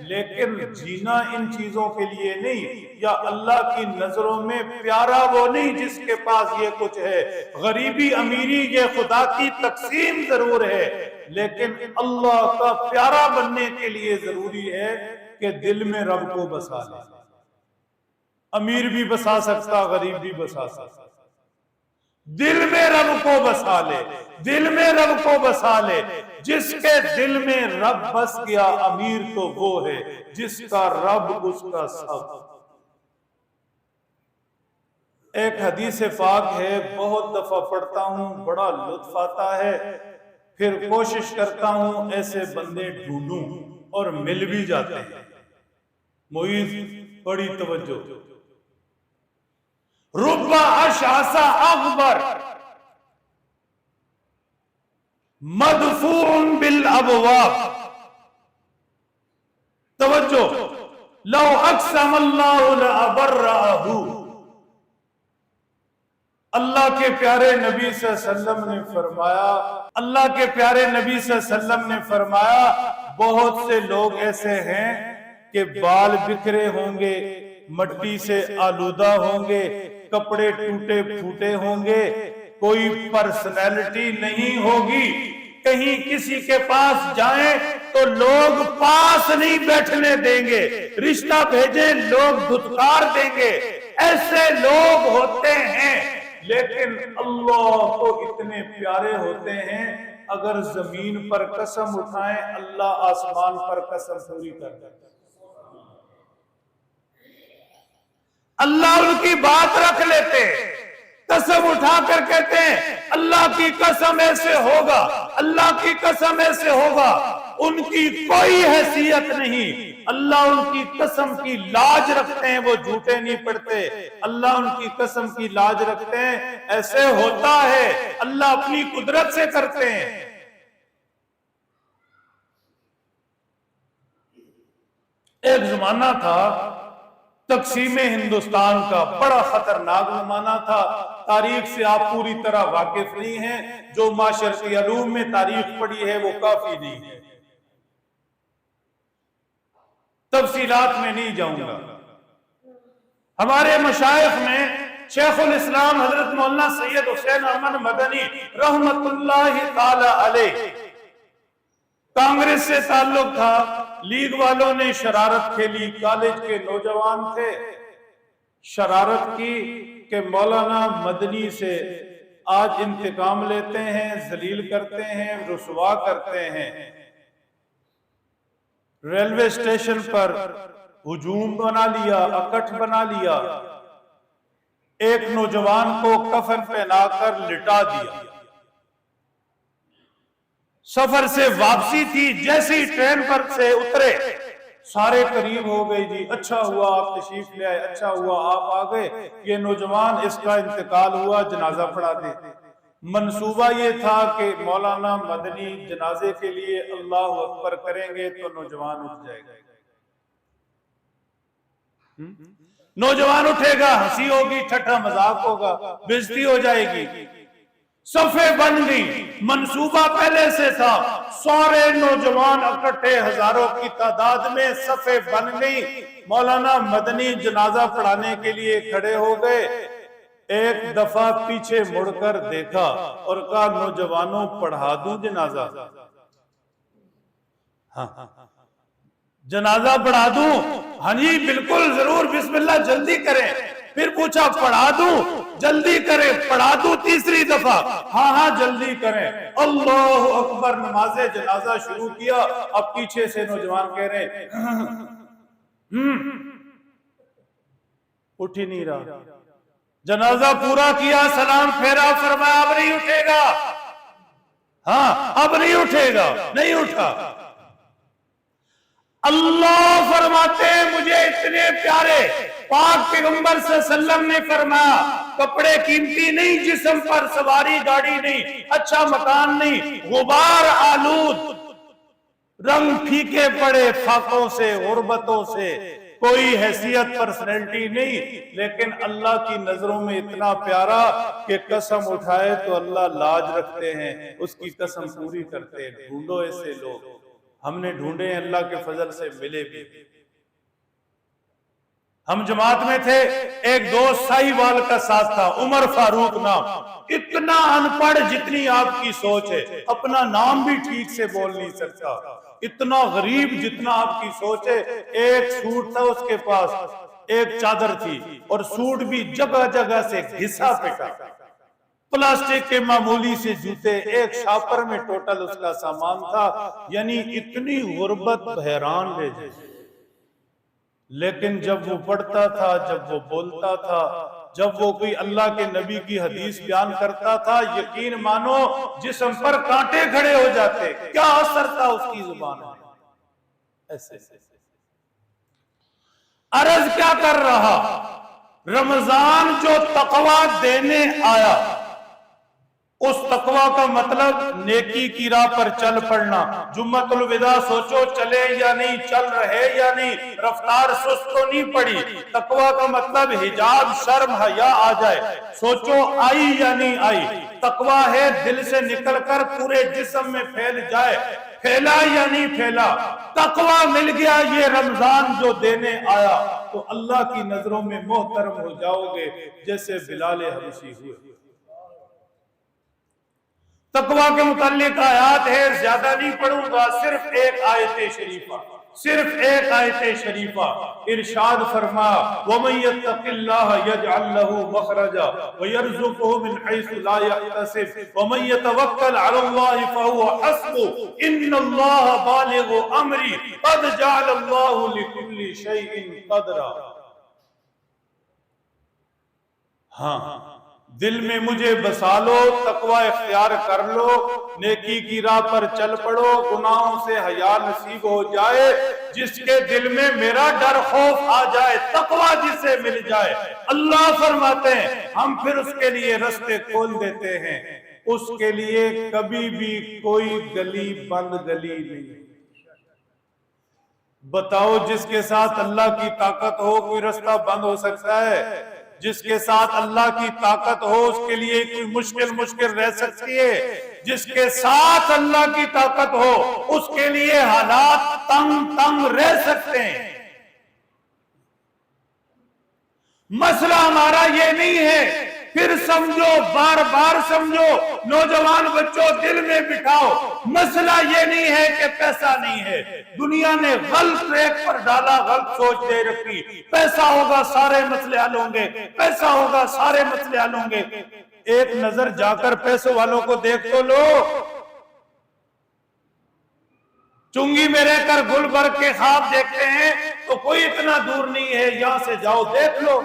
لیکن جینا ان چیزوں کے لیے نہیں، یا اللہ کی نظروں میں پیارا وہ نہیں جس کے پاس یہ کچھ ہے، غریبی امیری یہ خدا کی تقسیم ضرور ہے، لیکن اللہ کا پیارا بننے کے لیے ضروری ہے کہ دل میں رب کو بسا لے۔ امیر بھی بسا سکتا، غریب بھی بسا سکتا، دل میں رب کو بسا لے، دل میں رب کو بسا لے۔ جس کے دل میں رب بس گیا امیر تو وہ ہے، جس کا رب اس کا سب۔ ایک حدیث پاک ہے، بہت دفعہ پڑھتا ہوں، بڑا لطف آتا ہے، پھر کوشش کرتا ہوں ایسے بندے ڈھونڈوں اور مل بھی جاتے ہیں۔ معیز بڑی توجہ، رب اشعث اغبر مدفوع بالابواب، توجہ، لو اقسم اللہ لابرأہ۔ اللہ کے پیارے نبی صلی اللہ علیہ وسلم نے فرمایا، اللہ کے پیارے نبی صلی اللہ علیہ وسلم نے فرمایا بہت سے لوگ ایسے ہیں کہ بال بکھرے ہوں گے، مٹی سے آلودہ ہوں گے، کپڑے ٹوٹے پھوٹے ہوں گے، کوئی پرسنالٹی نہیں ہوگی، کہیں کسی کے پاس جائیں تو لوگ پاس نہیں بیٹھنے دیں گے، رشتہ بھیجیں لوگ دھتکار دیں گے، ایسے لوگ ہوتے ہیں۔ لیکن اللہ کو اتنے پیارے ہوتے ہیں، اگر زمین پر قسم اٹھائیں اللہ آسمان پر قسم پوری کر دے۔ اللہ ان کی بات رکھ لیتے ہیں، قسم اٹھا کر کہتے ہیں اللہ کی قسم ایسے ہوگا، اللہ کی قسم ایسے ہوگا۔ ان کی کوئی حیثیت نہیں، اللہ ان کی قسم کی لاج رکھتے ہیں، وہ جھوٹے نہیں پڑتے، اللہ ان کی قسم کی لاج رکھتے ہیں، ایسے ہوتا ہے، اللہ اپنی قدرت سے کرتے ہیں۔ ایک زمانہ تھا تقسیم ہندوستان کا، بڑا خطرناک زمانہ تھا، تاریخ سے آپ پوری طرح واقف نہیں ہیں، جو معاشرتی علوم میں تاریخ پڑھی ہے وہ کافی نہیں ہے، تفصیلات میں نہیں جاؤں گا۔ ہمارے مشائخ میں شیخ الاسلام حضرت مولانا سید حسین احمد مدنی رحمت اللہ تعالی علیہ، کانگریس سے تعلق تھا، لیگ والوں نے شرارت کھیلی، کالج کے نوجوان تھے، شرارت کی کہ مولانا مدنی سے آج انتقام لیتے ہیں، ذلیل کرتے ہیں، رسوا کرتے ہیں۔ ریلوے اسٹیشن پر ہجوم بنا لیا، اکٹھ بنا لیا، ایک نوجوان کو کفن پہنا کر لٹا دیا۔ سفر سے واپسی تھی، جیسی ٹرین پر سے اترے سارے قریب ہو گئے، جی اچھا ہوا آپ تشریف لے آئے، اچھا ہوا آپ آ گئے، یہ نوجوان اس کا انتقال ہوا، جنازہ پڑھا دے۔ منصوبہ یہ تھا کہ مولانا مدنی جنازے کے لیے اللہ اکبر کریں گے تو نوجوان اٹھ جائے گا، نوجوان اٹھے گا، ہنسی ہوگی، ٹھٹھا مذاق ہوگا، بےزتی ہو جائے گی۔ صفیں بن گئی، منصوبہ پہلے سے تھا، سارے نوجوان اکٹھے ہزاروں کی تعداد میں صفیں بن گئی، مولانا مدنی جنازہ پڑھانے کے لیے کھڑے ہو گئے۔ ایک دفعہ پیچھے مڑ کر دیکھا اور کہا نوجوانوں پڑھا دوں جنازہ؟ ہاں جنازہ پڑھا دوں؟ ہاں جی بالکل ضرور، بسم اللہ جلدی کریں۔ پھر پوچھا پڑھا دوں؟ جلدی کریں۔ پڑھا دوں تیسری دفعہ؟ ہاں ہاں جلدی کریں۔ اللہ اکبر، نماز جنازہ شروع کیا۔ اب پیچھے سے نوجوان کہہ رہے اٹھ ہی نہیں رہا۔ جنازہ پورا کیا، سلام پھیرا، فرمایا اب نہیں اٹھے گا، ہاں اب نہیں اٹھے گا، نہیں اٹھا۔ اللہ فرماتے ہیں مجھے اتنے پیارے پاک پیغمبر صلی اللہ علیہ وسلم نے فرمایا کپڑے قیمتی نہیں، جسم پر سواری گاڑی نہیں، اچھا مکان نہیں، غبار آلود، رنگ پھیکے پڑے فاقوں سے، غربتوں سے، کوئی حیثیت پرسنالٹی نہیں، لیکن اللہ کی نظروں میں اتنا پیارا کہ قسم اٹھائے تو اللہ لاج رکھتے ہیں، اس کی قسم پوری کرتے ہیں۔ ڈھونڈو ایسے لوگ، ہم نے ڈھونڈے ہیں، اللہ کے فضل سے ملے بھی۔ ہم جماعت میں تھے، ایک دوست ساہیوال کا ساتھ تھا، عمر فاروق نام، اتنا ان پڑھ جتنی آپ کی سوچ ہے، اپنا نام بھی ٹھیک سے بول نہیں سکتا، اتنا غریب جتنا آپ کی سوچ ہے۔ ایک سوٹ تھا اس کے پاس، ایک چادر تھی، اور سوٹ بھی جگہ جگہ سے گھسا پٹا، پلاسٹک کے معمولی سے جوتے، ایک شاپر میں ٹوٹل اس کا سامان تھا، یعنی اتنی غربت حیران لے جائے۔ لیکن جب وہ پڑھتا تھا، جب وہ بولتا تھا، جب وہ کوئی اللہ کے نبی کی حدیث بیان کرتا تھا، یقین مانو جسم پر کانٹے کھڑے ہو جاتے۔ کیا اثر تھا اس کی زبان میں، ایسے عرض کیا کر رہا؟ رمضان جو تقویٰ دینے آیا، اس تقویٰ کا مطلب نیکی کی راہ پر چل پڑنا۔ جمعۃ الوداع سوچو چلے یا نہیں، چل رہے یا نہیں، رفتار سست تو نہیں پڑی۔ تقویٰ کا مطلب حجاب، شرم، حیا آ جائے، سوچو آئی یا نہیں آئی۔ تقویٰ ہے دل سے نکل کر پورے جسم میں پھیل جائے، پھیلا یا نہیں پھیلا۔ تقویٰ مل گیا، یہ رمضان جو دینے آیا، تو اللہ کی نظروں میں محترم ہو جاؤ گے جیسے بلال حبشی ہوئے۔ تقویٰ کے متعلق آیات ہے، زیادہ نہیں پڑھوں گا، صرف ایک آیت شریفہ، صرف ایک آیت شریفہ۔ ارشاد فرما وَمَن يَتَّقِ اللَّهَ يَجْعَل لَّهُ مَخْرَجًا وَيَرْزُقْهُ مِنْ حَيْثُ لَا يَحْتَسِبُ وَمَن يَتَوَكَّلْ عَلَى اللَّهِ فَهُوَ حَسْبُهُ إِنَّ اللَّهَ بَالِغُ أَمْرِهِ قَدْ جَعَلَ اللَّهُ لِكُلِّ شَيْءٍ قَدْرًا۔ ہاں، دل میں مجھے بسا لو، تقویٰ اختیار کر لو، نیکی کی راہ پر چل پڑو، گناہوں سے حیا نصیب ہو جائے۔ جس کے دل میں میرا ڈر خوف آ جائے، تقویٰ جسے مل جائے، اللہ فرماتے ہیں ہم پھر اس کے لیے رستے کھول دیتے ہیں۔ اس کے لیے کبھی بھی کوئی گلی بند گلی نہیں۔ بتاؤ جس کے ساتھ اللہ کی طاقت ہو کوئی رستہ بند ہو سکتا ہے؟ جس کے ساتھ اللہ کی طاقت ہو اس کے لیے کوئی مشکل رہ سکتی ہے؟ جس کے ساتھ اللہ کی طاقت ہو اس کے لیے حالات تنگ رہ سکتے ہیں۔ مسئلہ ہمارا یہ نہیں ہے، پھر سمجھو، بار بار سمجھو، نوجوان بچوں دل میں بٹھاؤ، مسئلہ یہ نہیں ہے کہ پیسہ نہیں ہے۔ دنیا نے غلط ٹریک پر ڈالا، غلط سوچ دے رکھی، پیسہ ہوگا سارے مسئلے حل ہوں گے، پیسہ ہوگا سارے مسئلے حل ہوں گے۔ ایک نظر جا کر پیسوں والوں کو دیکھ تو لو، چنگی میں رہ کر گل برگ کے خواب دیکھتے ہیں تو کوئی اتنا دور نہیں ہے، یہاں سے جاؤ دیکھ لو،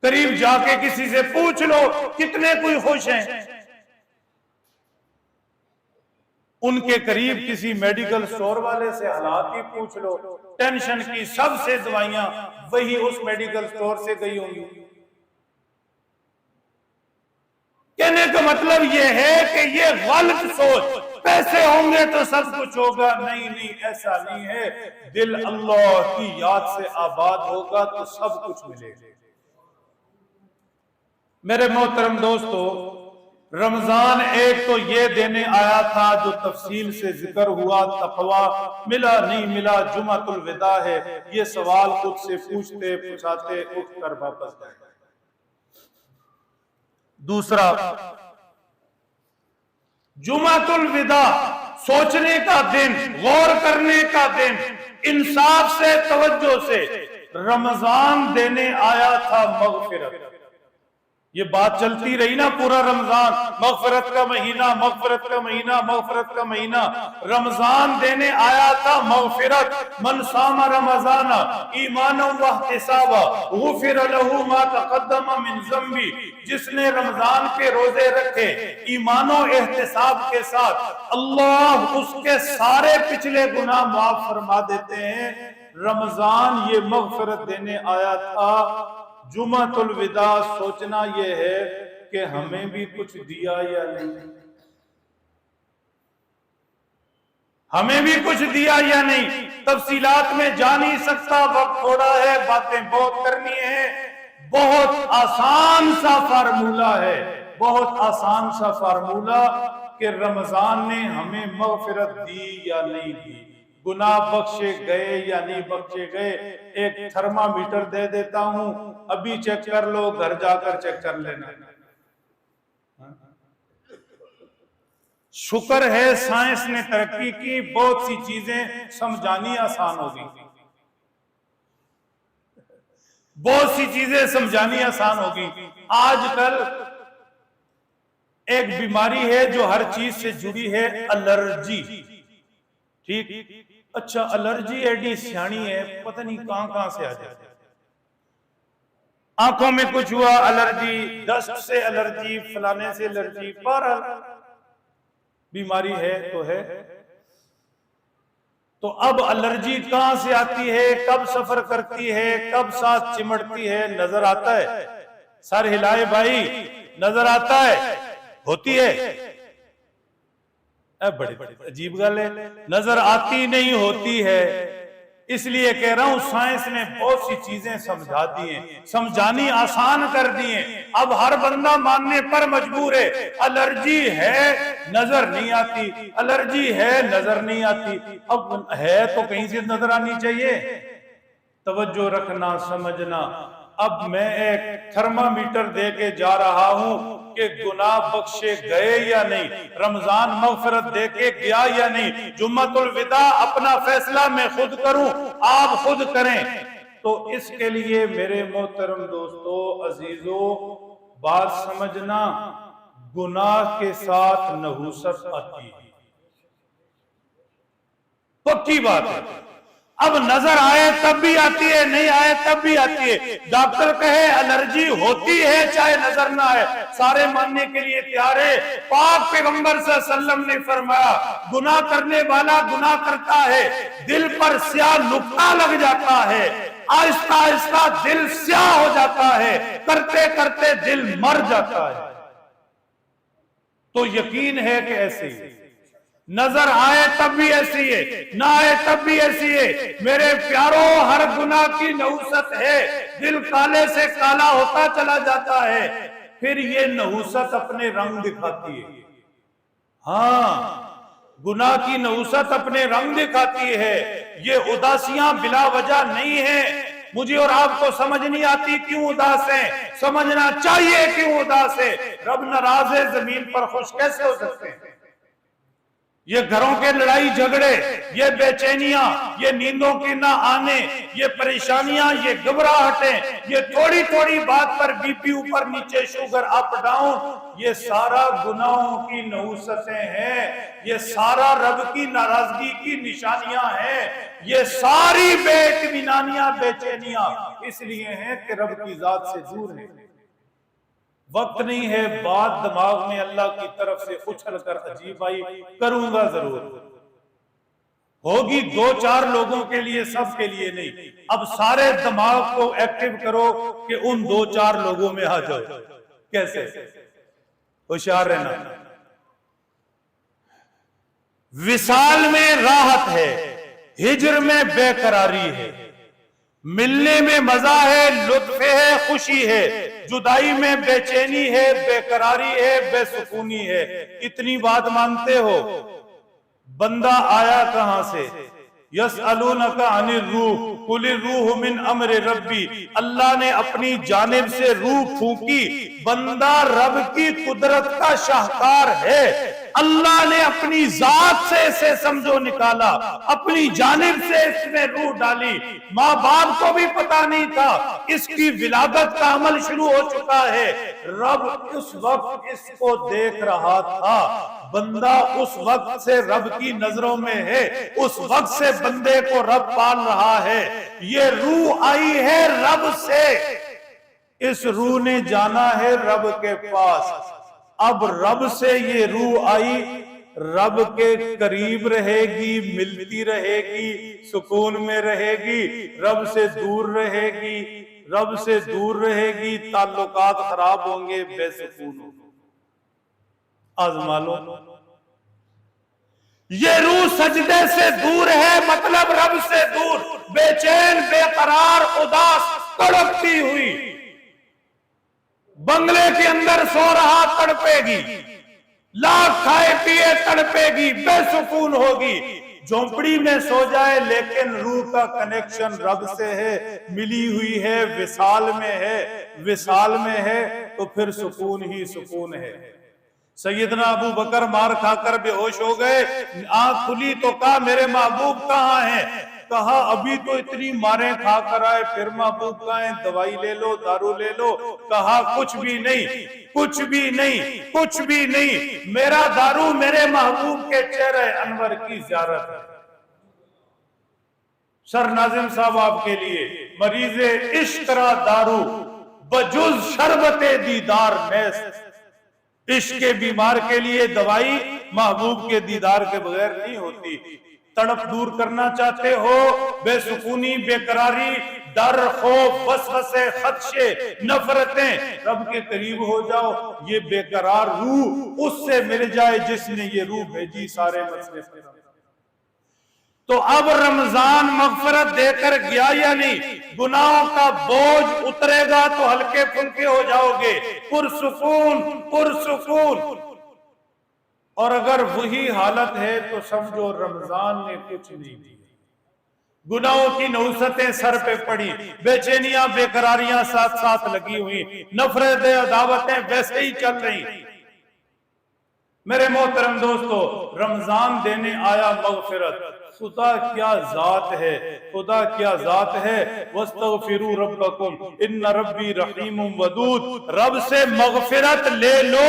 قریب جا کے کسی سے پوچھ لو کتنے کوئی خوش ہیں۔ ان کے قریب کسی میڈیکل سٹور والے سے حالات ہی پوچھ لو، ٹینشن کی سب سے دوائیاں وہی اس میڈیکل سٹور سے گئی ہوں گی۔ کہنے کا مطلب یہ ہے کہ یہ غلط سوچ، پیسے ہوں گے تو سب کچھ ہوگا، نہیں ایسا نہیں ہے۔ دل اللہ کی یاد سے آباد ہوگا تو سب کچھ ملے گا۔ میرے محترم دوستو، رمضان ایک تو یہ دینے آیا تھا جو تفصیل سے ذکر ہوا، تقویٰ ملا نہیں ملا، جمعۃ الوداع ہے، یہ سوال خود سے پوچھتے پوچھاتے اٹھ کر واپس گئے۔ دوسرا، جمعۃ الوداع سوچنے کا دن، غور کرنے کا دن، انصاف سے، توجہ سے۔ رمضان دینے آیا تھا مغفرت، یہ بات چلتی رہی نا پورا رمضان، مغفرت کا مہینہ، مغفرت کا مہینہ، مغفرت کا مہینہ۔ رمضان دینے آیا تھا مغفرت۔ من صام رمضان ایمانا واحتسابا غفر له ما تقدم من ذنبی، جس نے رمضان کے روزے رکھے ایمان و احتساب کے ساتھ، اللہ اس کے سارے پچھلے گناہ معاف فرما دیتے ہیں۔ رمضان یہ مغفرت دینے آیا تھا۔ جمعۃ الوداع سوچنا یہ ہے کہ ہمیں بھی کچھ دیا یا نہیں، ہمیں بھی کچھ دیا یا نہیں۔ تفصیلات میں جا نہیں سکتا، وقت تھوڑا ہے، باتیں بہت کرنی ہیں۔ بہت آسان سا فارمولہ ہے، بہت آسان سا فارمولہ کہ رمضان نے ہمیں مغفرت دی یا نہیں دی، گناہ بخشے گئے یا نہیں بخشے گئے۔ ایک تھرمامیٹر دے دیتا ہوں، ابھی چیک کر لو، گھر جا کر چیک کر لینا۔ شکر ہے سائنس نے ترقی کی، بہت سی چیزیں سمجھانی آسان ہو گئی۔ بہت سی چیزیں سمجھانی آسان ہوگی. آج کل ایک بیماری ہے جو ہر چیز سے جڑی ہے، الرجی. ٹھیک، اچھا الرجی ایڈی سیانی ہے، پتہ نہیں کہاں سے آ جاتی. آنکھوں میں کچھ ہوا الرجی، ڈسٹ سے الرجی، فلانے سے الرجی، پر بیماری ہے تو ہے. تو اب الرجی کہاں سے آتی ہے، کب سفر کرتی ہے، کب ساتھ چمٹتی ہے، نظر آتا ہے؟ سر ہلائے بھائی، نظر آتا ہے؟ ہوتی ہے؟ بڑی عجیب گل ہے، نظر آتی نہیں ہوتی ہے. اس لیے کہہ رہا ہوں سائنس نے بہت سی چیزیں سمجھا دی ہیں، سمجھانی آسان کر دی ہیں. اب ہر بندہ ماننے پر مجبور ہے. الرجی ہے نظر نہیں آتی، الرجی ہے نظر نہیں آتی. اب ہے تو کہیں سے نظر آنی چاہیے. توجہ رکھنا، سمجھنا. اب میں ایک تھرمامیٹر دے کے جا رہا ہوں کہ گناہ بخشے گئے یا نہیں، رمضان مغفرت دے کے گیا یا نہیں. جمعۃ الوداع اپنا فیصلہ میں خود کروں، آپ خود کریں. تو اس کے لیے میرے محترم دوستو، عزیزو، بات سمجھنا، گناہ کے ساتھ نحوست آتی ہے، پکی بات ہے. اب نظر آئے تب بھی آتی ہے، نہیں آئے تب بھی آتی ہے. ڈاکٹر کہے الرجی ہوتی ہے چاہے نظر نہ آئے، سارے ماننے کے لیے تیار ہے. پاک پیغمبر صلی اللہ علیہ وسلم نے فرمایا گناہ کرنے والا گناہ کرتا ہے، دل پر سیاہ نقطہ لگ جاتا ہے، آہستہ آہستہ دل سیاہ ہو جاتا ہے، کرتے کرتے دل مر جاتا ہے. تو یقین ہے کہ ایسے ہی نظر آئے تب بھی ایسی ہے، نہ آئے تب بھی ایسی ہے. میرے پیاروں، ہر گناہ کی نحوست ہے. دل کالے سے کالا ہوتا چلا جاتا ہے، پھر یہ نحوست اپنے رنگ دکھاتی ہے. ہاں، گناہ کی نحوست اپنے رنگ دکھاتی ہے. یہ اداسیاں بلا وجہ نہیں ہیں. مجھے اور آپ کو سمجھ نہیں آتی کیوں اداس ہیں، سمجھنا چاہیے کیوں اداس ہے. رب ناراض ہے، زمین پر خوش کیسے ہو سکتے ہیں؟ یہ گھروں کے لڑائی جھگڑے، یہ بے چینیاں، یہ نیندوں کی نہ آنے، یہ پریشانیاں، یہ گھبراہٹیں، یہ تھوڑی تھوڑی بات پر بی پی اوپر نیچے، شوگر اپ ڈاؤن، یہ سارا گناہوں کی نحوستیں ہیں. یہ سارا رب کی ناراضگی کی نشانیاں ہیں. یہ ساری بے اطمینانیاں، بے چینیاں اس لیے ہیں کہ رب کی ذات سے دور ہیں. وقت نہیں ہے، بات دماغ میں اللہ کی طرف سے اچھل کر عجیب آئی، کروں گا ضرور. ہوگی دو چار لوگوں کے لیے، سب کے لیے نہیں. اب سارے دماغ کو ایکٹیو کرو کہ ان دو چار لوگوں میں آ جاؤ. کیسے؟ ہوشیار رہنا. وصال میں راحت ہے، ہجر میں بے قراری ہے. ملنے میں مزہ ہے، لطف ہے، خوشی ہے. جدائی میں بے چینی ہے، بے قراری ہے، بے سکونی ہے. اتنی بات مانتے ہو؟ بندہ آیا کہاں سے؟ یسألونک عن الروح قل الروح من امر ربی. اللہ نے اپنی جانب سے روح پھونکی. بندہ رب کی قدرت کا شاہکار ہے. اللہ نے اپنی ذات سے اسے سمجھو نکالا، اپنی جانب سے اس میں روح ڈالی. ماں باپ کو بھی پتا نہیں تھا، اس کی ولادت کا عمل شروع ہو چکا ہے. رب اس وقت اس کو دیکھ رہا تھا. بندہ اس وقت سے رب کی نظروں میں ہے، اس وقت سے بندے کو رب پال رہا ہے. یہ روح آئی ہے رب سے، اس روح نے جانا ہے رب کے پاس. اب رب سے یہ روح آئی، رب کے قریب رہے گی، ملتی رہے گی، سکون میں رہے گی. رب سے دور رہے گی، رب سے دور رہے گی، تعلقات خراب ہوں گے، بے سکون ہوں گے. آزما لو. یہ روح سجدے سے دور ہے، مطلب رب سے دور، بے چین، بے قرار، اداس، تڑپتی ہوئی. بنگلے کے اندر سو رہا، تڑپے گی. لاکھ کھائے پیے، تڑپے گی، بے سکون ہوگی. جھونپڑی میں سو جائے لیکن روح کا کنیکشن رب سے ہے، ملی ہوئی ہے، وصال میں ہے. وصال میں ہے تو پھر سکون ہی سکون ہے. سیدنا ابو بکر مار کھا کر بے ہوش ہو گئے. آنکھ کھلی تو کہا میرے محبوب کہاں ہیں؟ کہا ابھی تو اتنی ماریں کھا کر آئے، پھر محبوب کہیں دوائی لے لو، دارو لے لو۔ کہا کچھ بھی نہیں، کچھ بھی نہیں، کچھ بھی نہیں، میرا دارو میرے محبوب کے چہرے انور کی زیارت ہے۔ سر ناظم صاحب آپ کے لیے، مریض عشق را دارو بجز شربت دیدار نیست۔ عشق کے بیمار کے لیے دوائی محبوب کے دیدار کے بغیر نہیں ہوتی۔ تڑپ دور کرنا چاہتے ہو، بے سکونی، بے قراری، ڈر، خوف، وسوسے، خدشے، نفرتیں، رب کے قریب ہو جاؤ۔ یہ بے قرار روح اس سے مل جائے جس نے یہ روح بھیجی سارے مسئلے پر۔ تو اب رمضان مغفرت دے کر گیا یا نہیں؟ گناہوں کا بوجھ اترے گا تو ہلکے پھلکے ہو جاؤ گے، پرسکون پرسکون۔ اور اگر وہی حالت ہے تو سمجھو رمضان نے کچھ نہیں دیا۔ گناہوں کی نحوستیں سر پہ پڑی، بے چینیاں، بے قراریاں ساتھ ساتھ لگی ہوئی، نفرتیں، عداوتیں ویسے ہی چل رہی۔ میرے محترم دوستو، رمضان دینے آیا مغفرت۔ خدا کیا ذات ہے، خدا کیا ذات ہے۔ وَاسْتَغْفِرُوا رَبَّكُمْ إِنَّ رَبِّي رَحِيمٌ وَدُودٌ۔ رب سے مغفرت لے لو،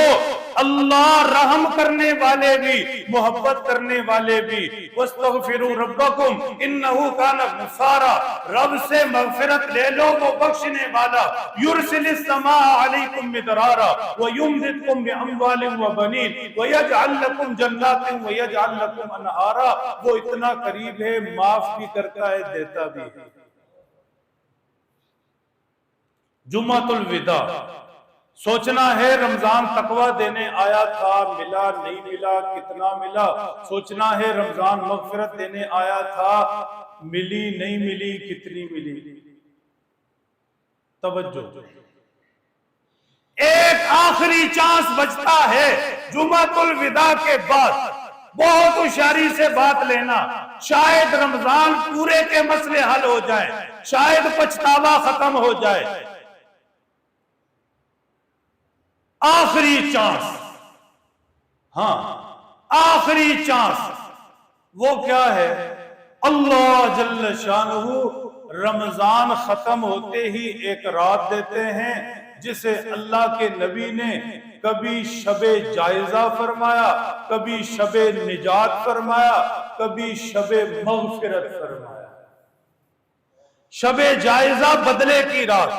اللہ رحم کرنے والے بھی، محبت کرنے والے بھی۔ وَاسْتَغْفِرُوا رَبَّكُمْ إِنَّهُ كَانَ غَفَّارًا۔ رب سے مغفرت لے لو، وہ بخشنے والا۔ يُرْسِلِ السَّمَاءَ عَلَيْكُمْ مِدْرَارًا وَيُمْدِدْكُمْ بِأَمْوَالٍ وَبَنِينَ وَيَجْعَلْ لَكُمْ جَنَّاتٍ وَيَجْعَلْ لَكُمْ أَنْهَارًا۔ وہ اتنا قریب ہے، معاف بھی کرتا ہے، دیتا بھی ہے۔ جمعۃ الوداع، سوچنا ہے رمضان تقویٰ دینے آیا تھا، ملا نہیں ملا، کتنا ملا۔ سوچنا ہے رمضان مغفرت دینے آیا تھا، ملی نہیں ملی، کتنی ملی۔ توجہ، ایک آخری چانس بچتا ہے جمعۃ الوداع کے بعد۔ بہت ہوشیاری سے بات لینا، شاید رمضان پورے کے مسئلے حل ہو جائیں، شاید پچھتاوا ختم ہو جائے۔ آخری چانس، ہاں آخری چانس، وہ کیا ہے؟ اللہ جل شانہ رمضان ختم ہوتے ہی ایک رات دیتے ہیں جسے اللہ کے نبی نے کبھی شب جائزہ فرمایا، کبھی شب نجات فرمایا، کبھی شب مغفرت فرمایا۔ شب جائزہ بدلے کی رات،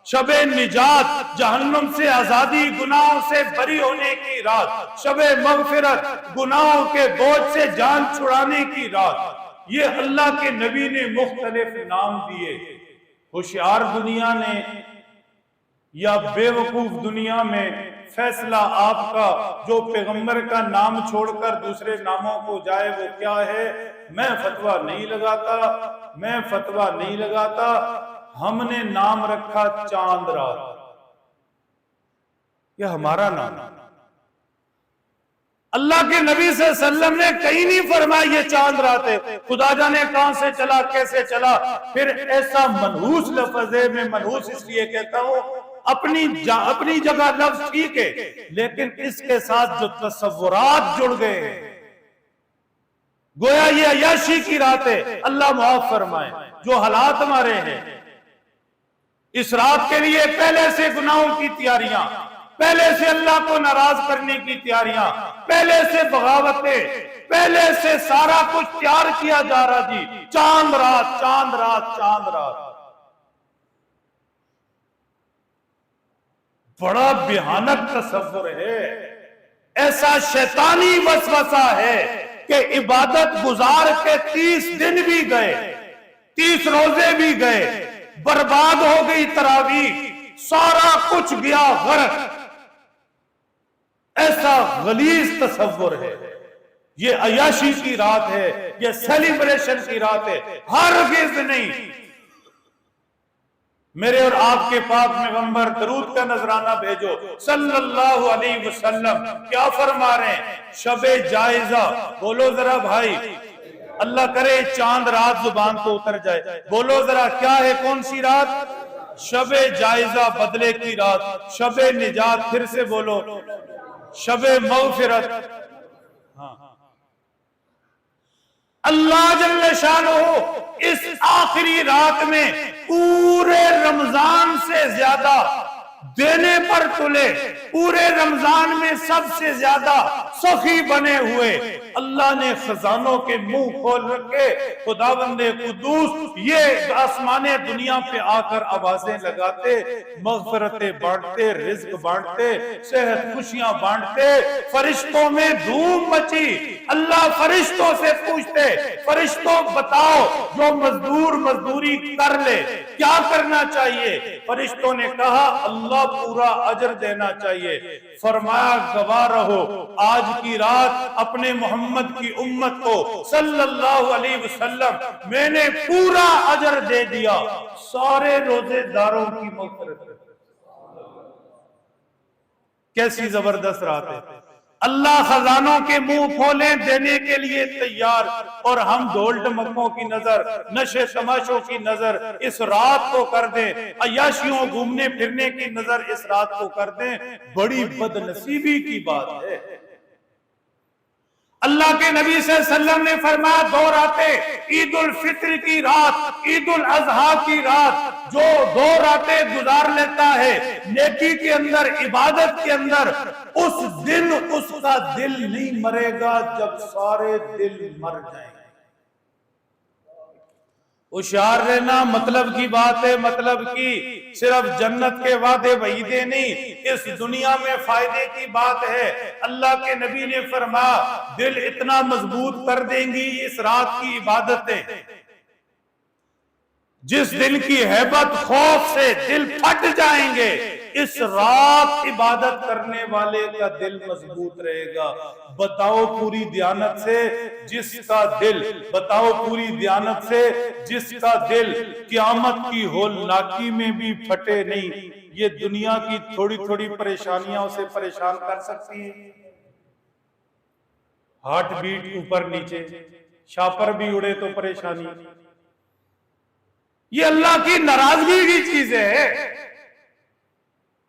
شب نجات جہنم سے آزادی، گناہوں سے بری ہونے کی رات، شب مغفرت گناہوں کے بوجھ سے جان چھڑانے کی رات۔ یہ اللہ کے نبی نے مختلف نام دیے۔ ہوشیار دنیا نے یا بے وقوف دنیا میں فیصلہ آپ کا، جو پیغمبر کا نام چھوڑ کر دوسرے ناموں کو جائے وہ کیا ہے؟ میں فتویٰ نہیں لگاتا، میں فتویٰ نہیں لگاتا۔ ہم نے نام رکھا چاند رات، یہ ہمارا نام۔ اللہ کے نبی صلی اللہ علیہ وسلم نے کہیں نہیں فرمایا یہ چاند رات ہے، خدا جانے کہاں سے چلا، کیسے چلا۔ پھر ایسا منحوس لفظ ہے، میں منحوس اس لیے کہتا ہوں، اپنی جگہ لفظ ٹھیک ہے، لیکن اس کے ساتھ جو تصورات جڑ گئے ہیں، گویا یہ عیاشی کی رات ہے۔ اللہ معاف فرمائے، جو حالات ہمارے ہیں، اس رات کے لیے پہلے سے گناہوں کی تیاریاں، پہلے سے اللہ کو ناراض کرنے کی تیاریاں، پہلے سے بغاوتیں، پہلے سے سارا کچھ تیار کیا جا رہا جی۔ چاند رات، چاند رات، چاند رات، بڑا بھیانک تصور ہے۔ ایسا شیطانی وسوسہ ہے کہ عبادت گزار کے 30 دن بھی گئے، 30 روزے بھی گئے، برباد ہو گئی تراویح، سارا کچھ گیا غرق۔ ایسا غلیظ تصور ہے۔ یہ عیاشی کی رات ہے، یہ سیلیبریشن کی رات ہے، ہرگز نہیں۔ میرے اور آپ کے پاک پیغمبر درود کا نذرانہ بھیجو صلی اللہ علیہ وسلم، کیا فرما رہے ہیں؟ شب جائزہ، بولو ذرا بھائی، اللہ کرے چاند رات زبان کو اتر جائے۔ بولو ذرا کیا ہے، کون سی رات؟ شب جائزہ، بدلے کی رات، شب نجات، پھر سے بولو، شب مغفرت۔ ہاں، اللہ جل شانہ اس آخری رات میں پورے رمضان سے زیادہ دینے پر تلے، پورے رمضان میں سب سے زیادہ سخی بنے ہوئے اللہ نے خزانوں کے منہ کھول رکھے۔ خداوند قدوس یہ آسمان دنیا پہ آ کر آوازیں لگاتے، مغفرتیں بانٹتے، رزق بانٹتے، صحت خوشیاں بانٹتے، فرشتوں میں دھوم مچی۔ اللہ فرشتوں سے پوچھتے، فرشتوں بتاؤ جو مزدور مزدوری کر لے کیا کرنا چاہیے؟ فرشتوں نے کہا اللہ پورا اجر دینا چاہیے۔ فرمایا گواہ رہو آج کی رات اپنے محمد کی امت کو صلی اللہ علیہ وسلم میں نے پورا اجر دے دیا، سارے روزے داروں کی مغفرت۔ کیسی زبردست رات ہے۔ اللہ خزانوں کے منہ کھولیں دینے کے لیے تیار، اور ہم ڈھول ڈمکوں کی نظر، نشے تماشوں کی نظر اس رات کو کر دیں، عیاشیوں گھومنے پھرنے کی نظر اس رات کو کر دیں، بڑی بد نصیبی کی بات ہے۔ اللہ کے نبی صلی اللہ علیہ وسلم نے فرمایا دو راتیں، عید الفطر کی رات، عید الاضحیٰ کی رات، جو دو راتیں گزار لیتا ہے نیکی کے اندر، عبادت کے اندر، اس دن اس کا دل نہیں مرے گا جب سارے دل مر جائیں گے۔ ہوشیار رہنا، مطلب کی بات ہے، مطلب کی صرف جنت کے وعدے وعیدے نہیں، اس دنیا میں فائدے کی بات ہے۔ اللہ کے نبی نے فرمایا دل اتنا مضبوط کر دیں گی اس رات کی عبادتیں، جس دل کی ہیبت خوف سے دل پھٹ جائیں گے، اس رات عبادت کرنے والے کا دل مضبوط رہے گا۔ بتاؤ پوری دیانت سے جس کا دل، بتاؤ پوری دیانت سے جس کا دل قیامت کی ہولناکی میں بھی پھٹے نہیں، یہ دنیا کی تھوڑی تھوڑی پریشانیاں اسے پریشان کر سکتی ہیں۔ ہارٹ بیٹ اوپر نیچے، شاپر بھی اڑے تو پریشانی۔ یہ اللہ کی ناراضگی کی چیز ہے۔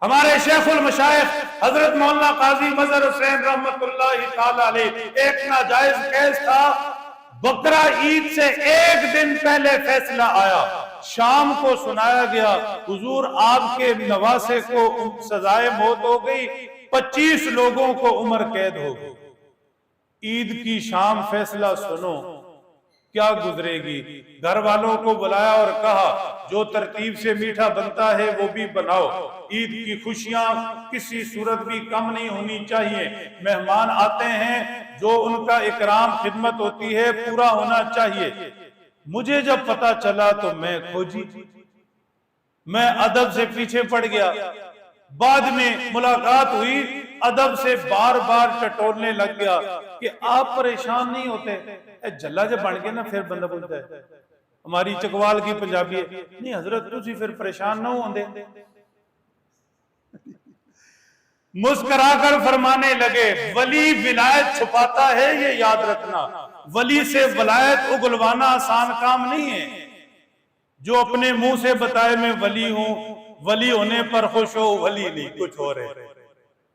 ہمارے شیخ المشائخ حضرت مولانا قاضی مظہر حسین رحمت اللہ تعالی علیہ ایک ناجائز کیس تھا، بقرہ عید سے ایک دن پہلے فیصلہ آیا، شام کو سنایا گیا حضور آپ کے نواسے کو سزائے موت ہو گئی، 25 لوگوں کو عمر قید ہو گئی۔ عید کی شام فیصلہ سنو کیا گزرے گی۔ گھر والوں کو بلایا اور کہا جو ترتیب سے میٹھا بنتا ہے وہ بھی بناؤ، عید کی خوشیاں کسی صورت بھی کم نہیں ہونی چاہیے، مہمان آتے ہیں جو ان کا اکرام خدمت ہوتی ہے پورا ہونا چاہیے۔ مجھے جب پتا چلا تو میں کھوجی، میں ادب سے پیچھے پڑ گیا، بعد میں ملاقات ہوئی، ادب سے بار بار ٹٹولنے لگ گیا کہ آپ پریشان نہیں ہوتے؟ جھلا جب بن گئے نا پھر بندہ بولتا ہے، ہماری چکوال کی پنجابی ہے، نہیں حضرت تسی پھر پریشان نہ ہوندے۔ مسکرا کر فرمانے لگے ولی ولایت چھپاتا ہے، یہ یاد رکھنا، ولی سے ولایت اگلوانا آسان کام نہیں ہے۔ جو اپنے منہ سے بتائے میں ولی ہوں، ولی ہونے پر خوش ہو، ولی نہیں کچھ ہو رہے،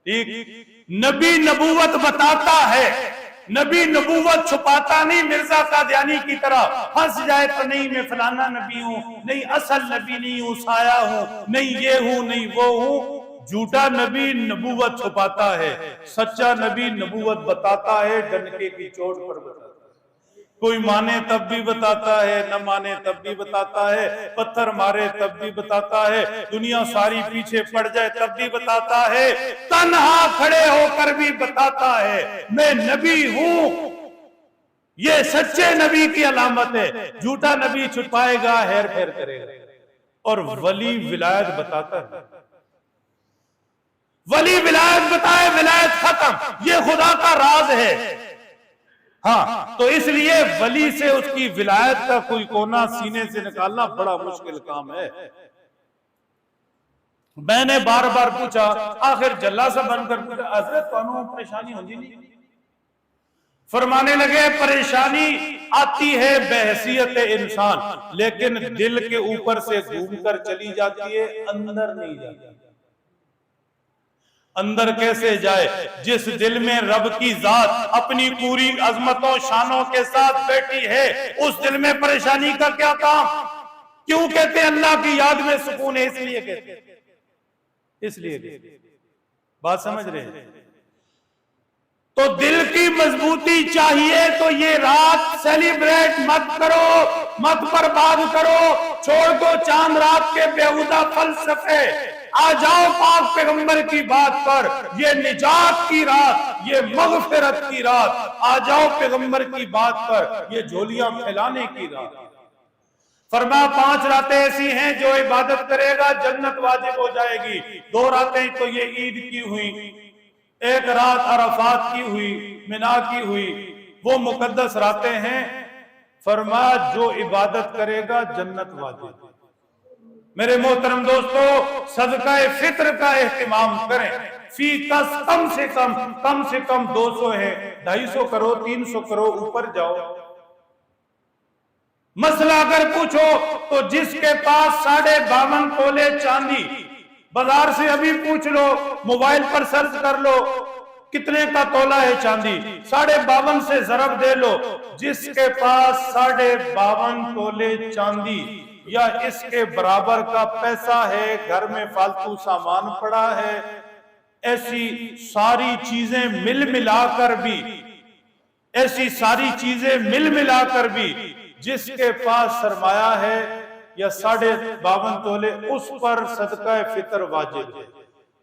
ٹھیک۔ نبی نبوت بتاتا ہے، نبی نبوت چھپاتا نہیں، مرزا قادیانی کی طرح ہنس جائے تو نہیں میں فلانا نبی ہوں، نہیں اصل نبی نہیں ہوں، سایہ ہوں، نہیں یہ ہوں نہیں وہ ہوں۔ جھوٹا نبی نبوت چھپاتا ہے، سچا نبی نبوت بتاتا ہے، ڈنکے کی چوٹ پر بتاتا ہے۔ کوئی مانے تب بھی بتاتا ہے، نہ مانے تب بھی بتاتا ہے، پتھر مارے تب بھی بتاتا ہے، دنیا ساری پیچھے پڑ جائے تب بھی بتاتا ہے، تنہا کھڑے ہو کر بھی بتاتا ہے میں نبی ہوں۔ یہ سچے نبی کی علامت ہے۔ جھوٹا نبی چھپائے گا، ہیر پھیر کرے گا، اور ولی ولایت بتاتا ہے۔ ولی ولایت بتائے، ولایت ختم، یہ خدا کا راز ہے۔ ہاں تو اس لیے ولی سے اس کی ولایت کا کوئی کونا سینے سے نکالنا بڑا مشکل کام ہے۔ میں نے بار بار پوچھا، آخر جلا سا بن کر پوچھا حضرت تانوں پریشانی ہوندی نہیں؟ فرمانے لگے پریشانی آتی ہے بحیثیت انسان، لیکن دل کے اوپر سے گھوم کر چلی جاتی ہے، اندر نہیں جاتی۔ اندر کیسے جائے؟ جس دل میں رب کی ذات اپنی پوری عظمتوں شانوں کے ساتھ بیٹھی ہے، اس دل میں پریشانی کا کیا کام؟ کیوں کہتے ہیں اللہ کی یاد میں سکون ہے؟ اس لیے کہتے ہیں، اس لیے کہتے ہیں۔ بات سمجھ رہے ہیں؟ تو دل کی مضبوطی چاہیے تو یہ رات سیلیبریٹ مت کرو، مت برباد کرو، چھوڑ دو چاند رات کے بیہودہ فلسفے، آ جاؤ پاک پیغمبر کی بات پر۔ یہ نجات کی رات، یہ مغفرت کی رات، آ جاؤ پیغمبر کی بات پر، یہ جھولیاں پھیلانے کی رات۔ فرمایا 5 راتیں ایسی ہیں جو عبادت کرے گا جنت واجب ہو جائے گی۔ 2 راتیں تو یہ عید کی ہوئی، ایک رات عرفات کی ہوئی، منا کی ہوئی، وہ مقدس راتیں ہیں۔ فرمایا جو عبادت کرے گا جنت واجب۔ میرے محترم دوستو، صدقہ فطر کا اہتمام کریں۔ فی کس کم سے کم 200 ہے، 250 کرو، 300 کرو، اوپر جاؤ۔ مسئلہ اگر پوچھو تو جس کے پاس 52.5 تولے چاندی، بازار سے ابھی پوچھ لو، موبائل پر سرچ کر لو کتنے کا تولا ہے چاندی، 52.5 سے ضرب دے لو۔ جس کے پاس 52.5 تولے چاندی یا اس کے برابر کا پیسہ ہے، گھر میں فالتو سامان پڑا ہے، ایسی ساری چیزیں مل ملا کر بھی جس کے پاس سرمایہ ہے یا 52.5 تولے، اس پر صدقہ فطر واجب ہے۔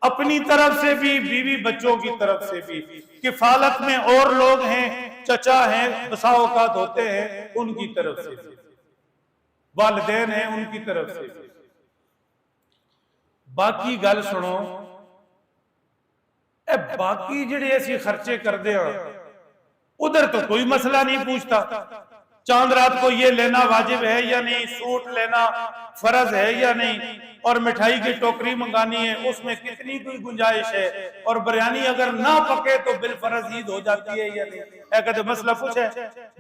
اپنی طرف سے بھی، بیوی بچوں کی طرف سے بھی، کفالت میں اور لوگ ہیں، چچا ہیں، بسا اوقات ہوتے ہیں، ان کی طرف سے بھی، والدین ہیں، ان کی طرف سے بھی۔ باقی گل سنو، باقی جڑے ایسی خرچے کر دے ادھر تو کوئی مسئلہ نہیں پوچھتا، چاند رات کو یہ لینا واجب ہے یا نہیں، سوٹ لینا فرض ہے یا نہیں، اور مٹھائی کی ٹوکری منگانی ہے، اس میں کتنی کوئی گنجائش ہے، اور بریانی اگر نہ پکے تو بالفرض عید ہو جاتی ہے یا نہیں۔ کہتے مسئلہ پوچھے،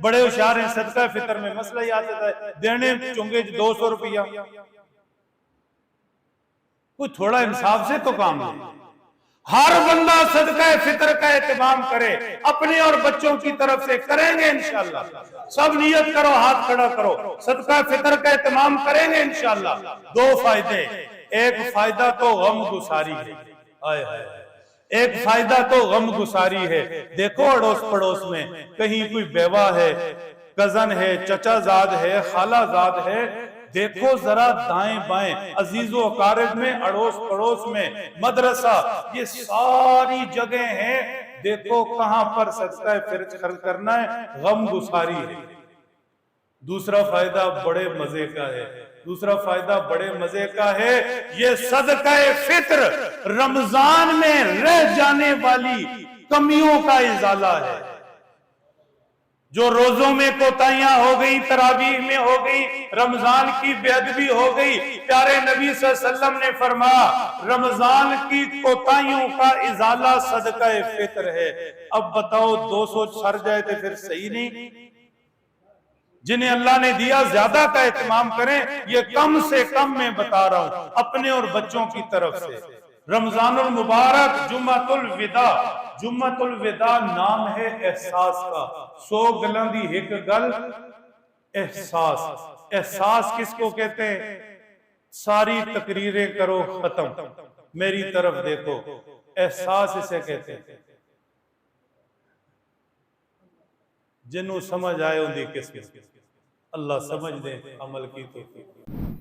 بڑے ہوشیار ہیں، صدقہ فطر میں مسئلہ ہی آتا ہے، دینے چونگے 200 روپیہ، کوئی تھوڑا انصاف سے تو کام لے۔ ہر بندہ صدقہ فطر کا اہتمام کرے، اپنے اور بچوں کی طرف سے کریں گے انشاءاللہ۔ سب نیت کرو، ہاتھ کھڑا کرو، صدقہ فطر کا اہتمام کریں گے انشاءاللہ۔ 2 فائدے، ایک فائدہ تو غم گساری ہے، ایک فائدہ تو غم گساری ہے۔ دیکھو اڑوس پڑوس میں کہیں کوئی بیوہ ہے، کزن ہے، چچا زاد ہے، خالہ زاد ہے، دیکھو ذرا دائیں بائیں، عزیز و اقارب میں، اڑوس پڑوس میں، مدرسہ، یہ ساری جگہ ہیں، دیکھو کہاں پر صدقہ خرچ کرنا ہے، غم گساری ہے۔ دوسرا فائدہ بڑے مزے کا ہے، یہ صدقہ فطر رمضان میں رہ جانے والی کمیوں کا ازالہ ہے۔ جو روزوں میں کوتاہیاں ہو گئی، تراویح میں ہو گئی، رمضان کی بے ادبی ہو گئی، پیارے نبی صلی اللہ علیہ وسلم نے فرمایا رمضان کی کوتاہیوں کا ازالہ صدقہ فطر ہے۔ اب بتاؤ 200 سر جائے تو پھر صحیح نہیں؟ جنہیں اللہ نے دیا زیادہ کا اہتمام کریں، یہ کم سے کم میں بتا رہا ہوں اپنے اور بچوں کی طرف سے۔ رمضان المبارک جمعۃ الوداع نام ہے احساس کا، 100 گلاں دی ایک گل احساس۔ احساس کس کو کہتے ہیں؟ ساری تقریریں کرو ختم، میری طرف دیکھو، احساس اسے کہتے ہیں۔ جنوں سمجھ آئے ان دی قسم، اللہ سمجھ دے، عمل کی توفیق۔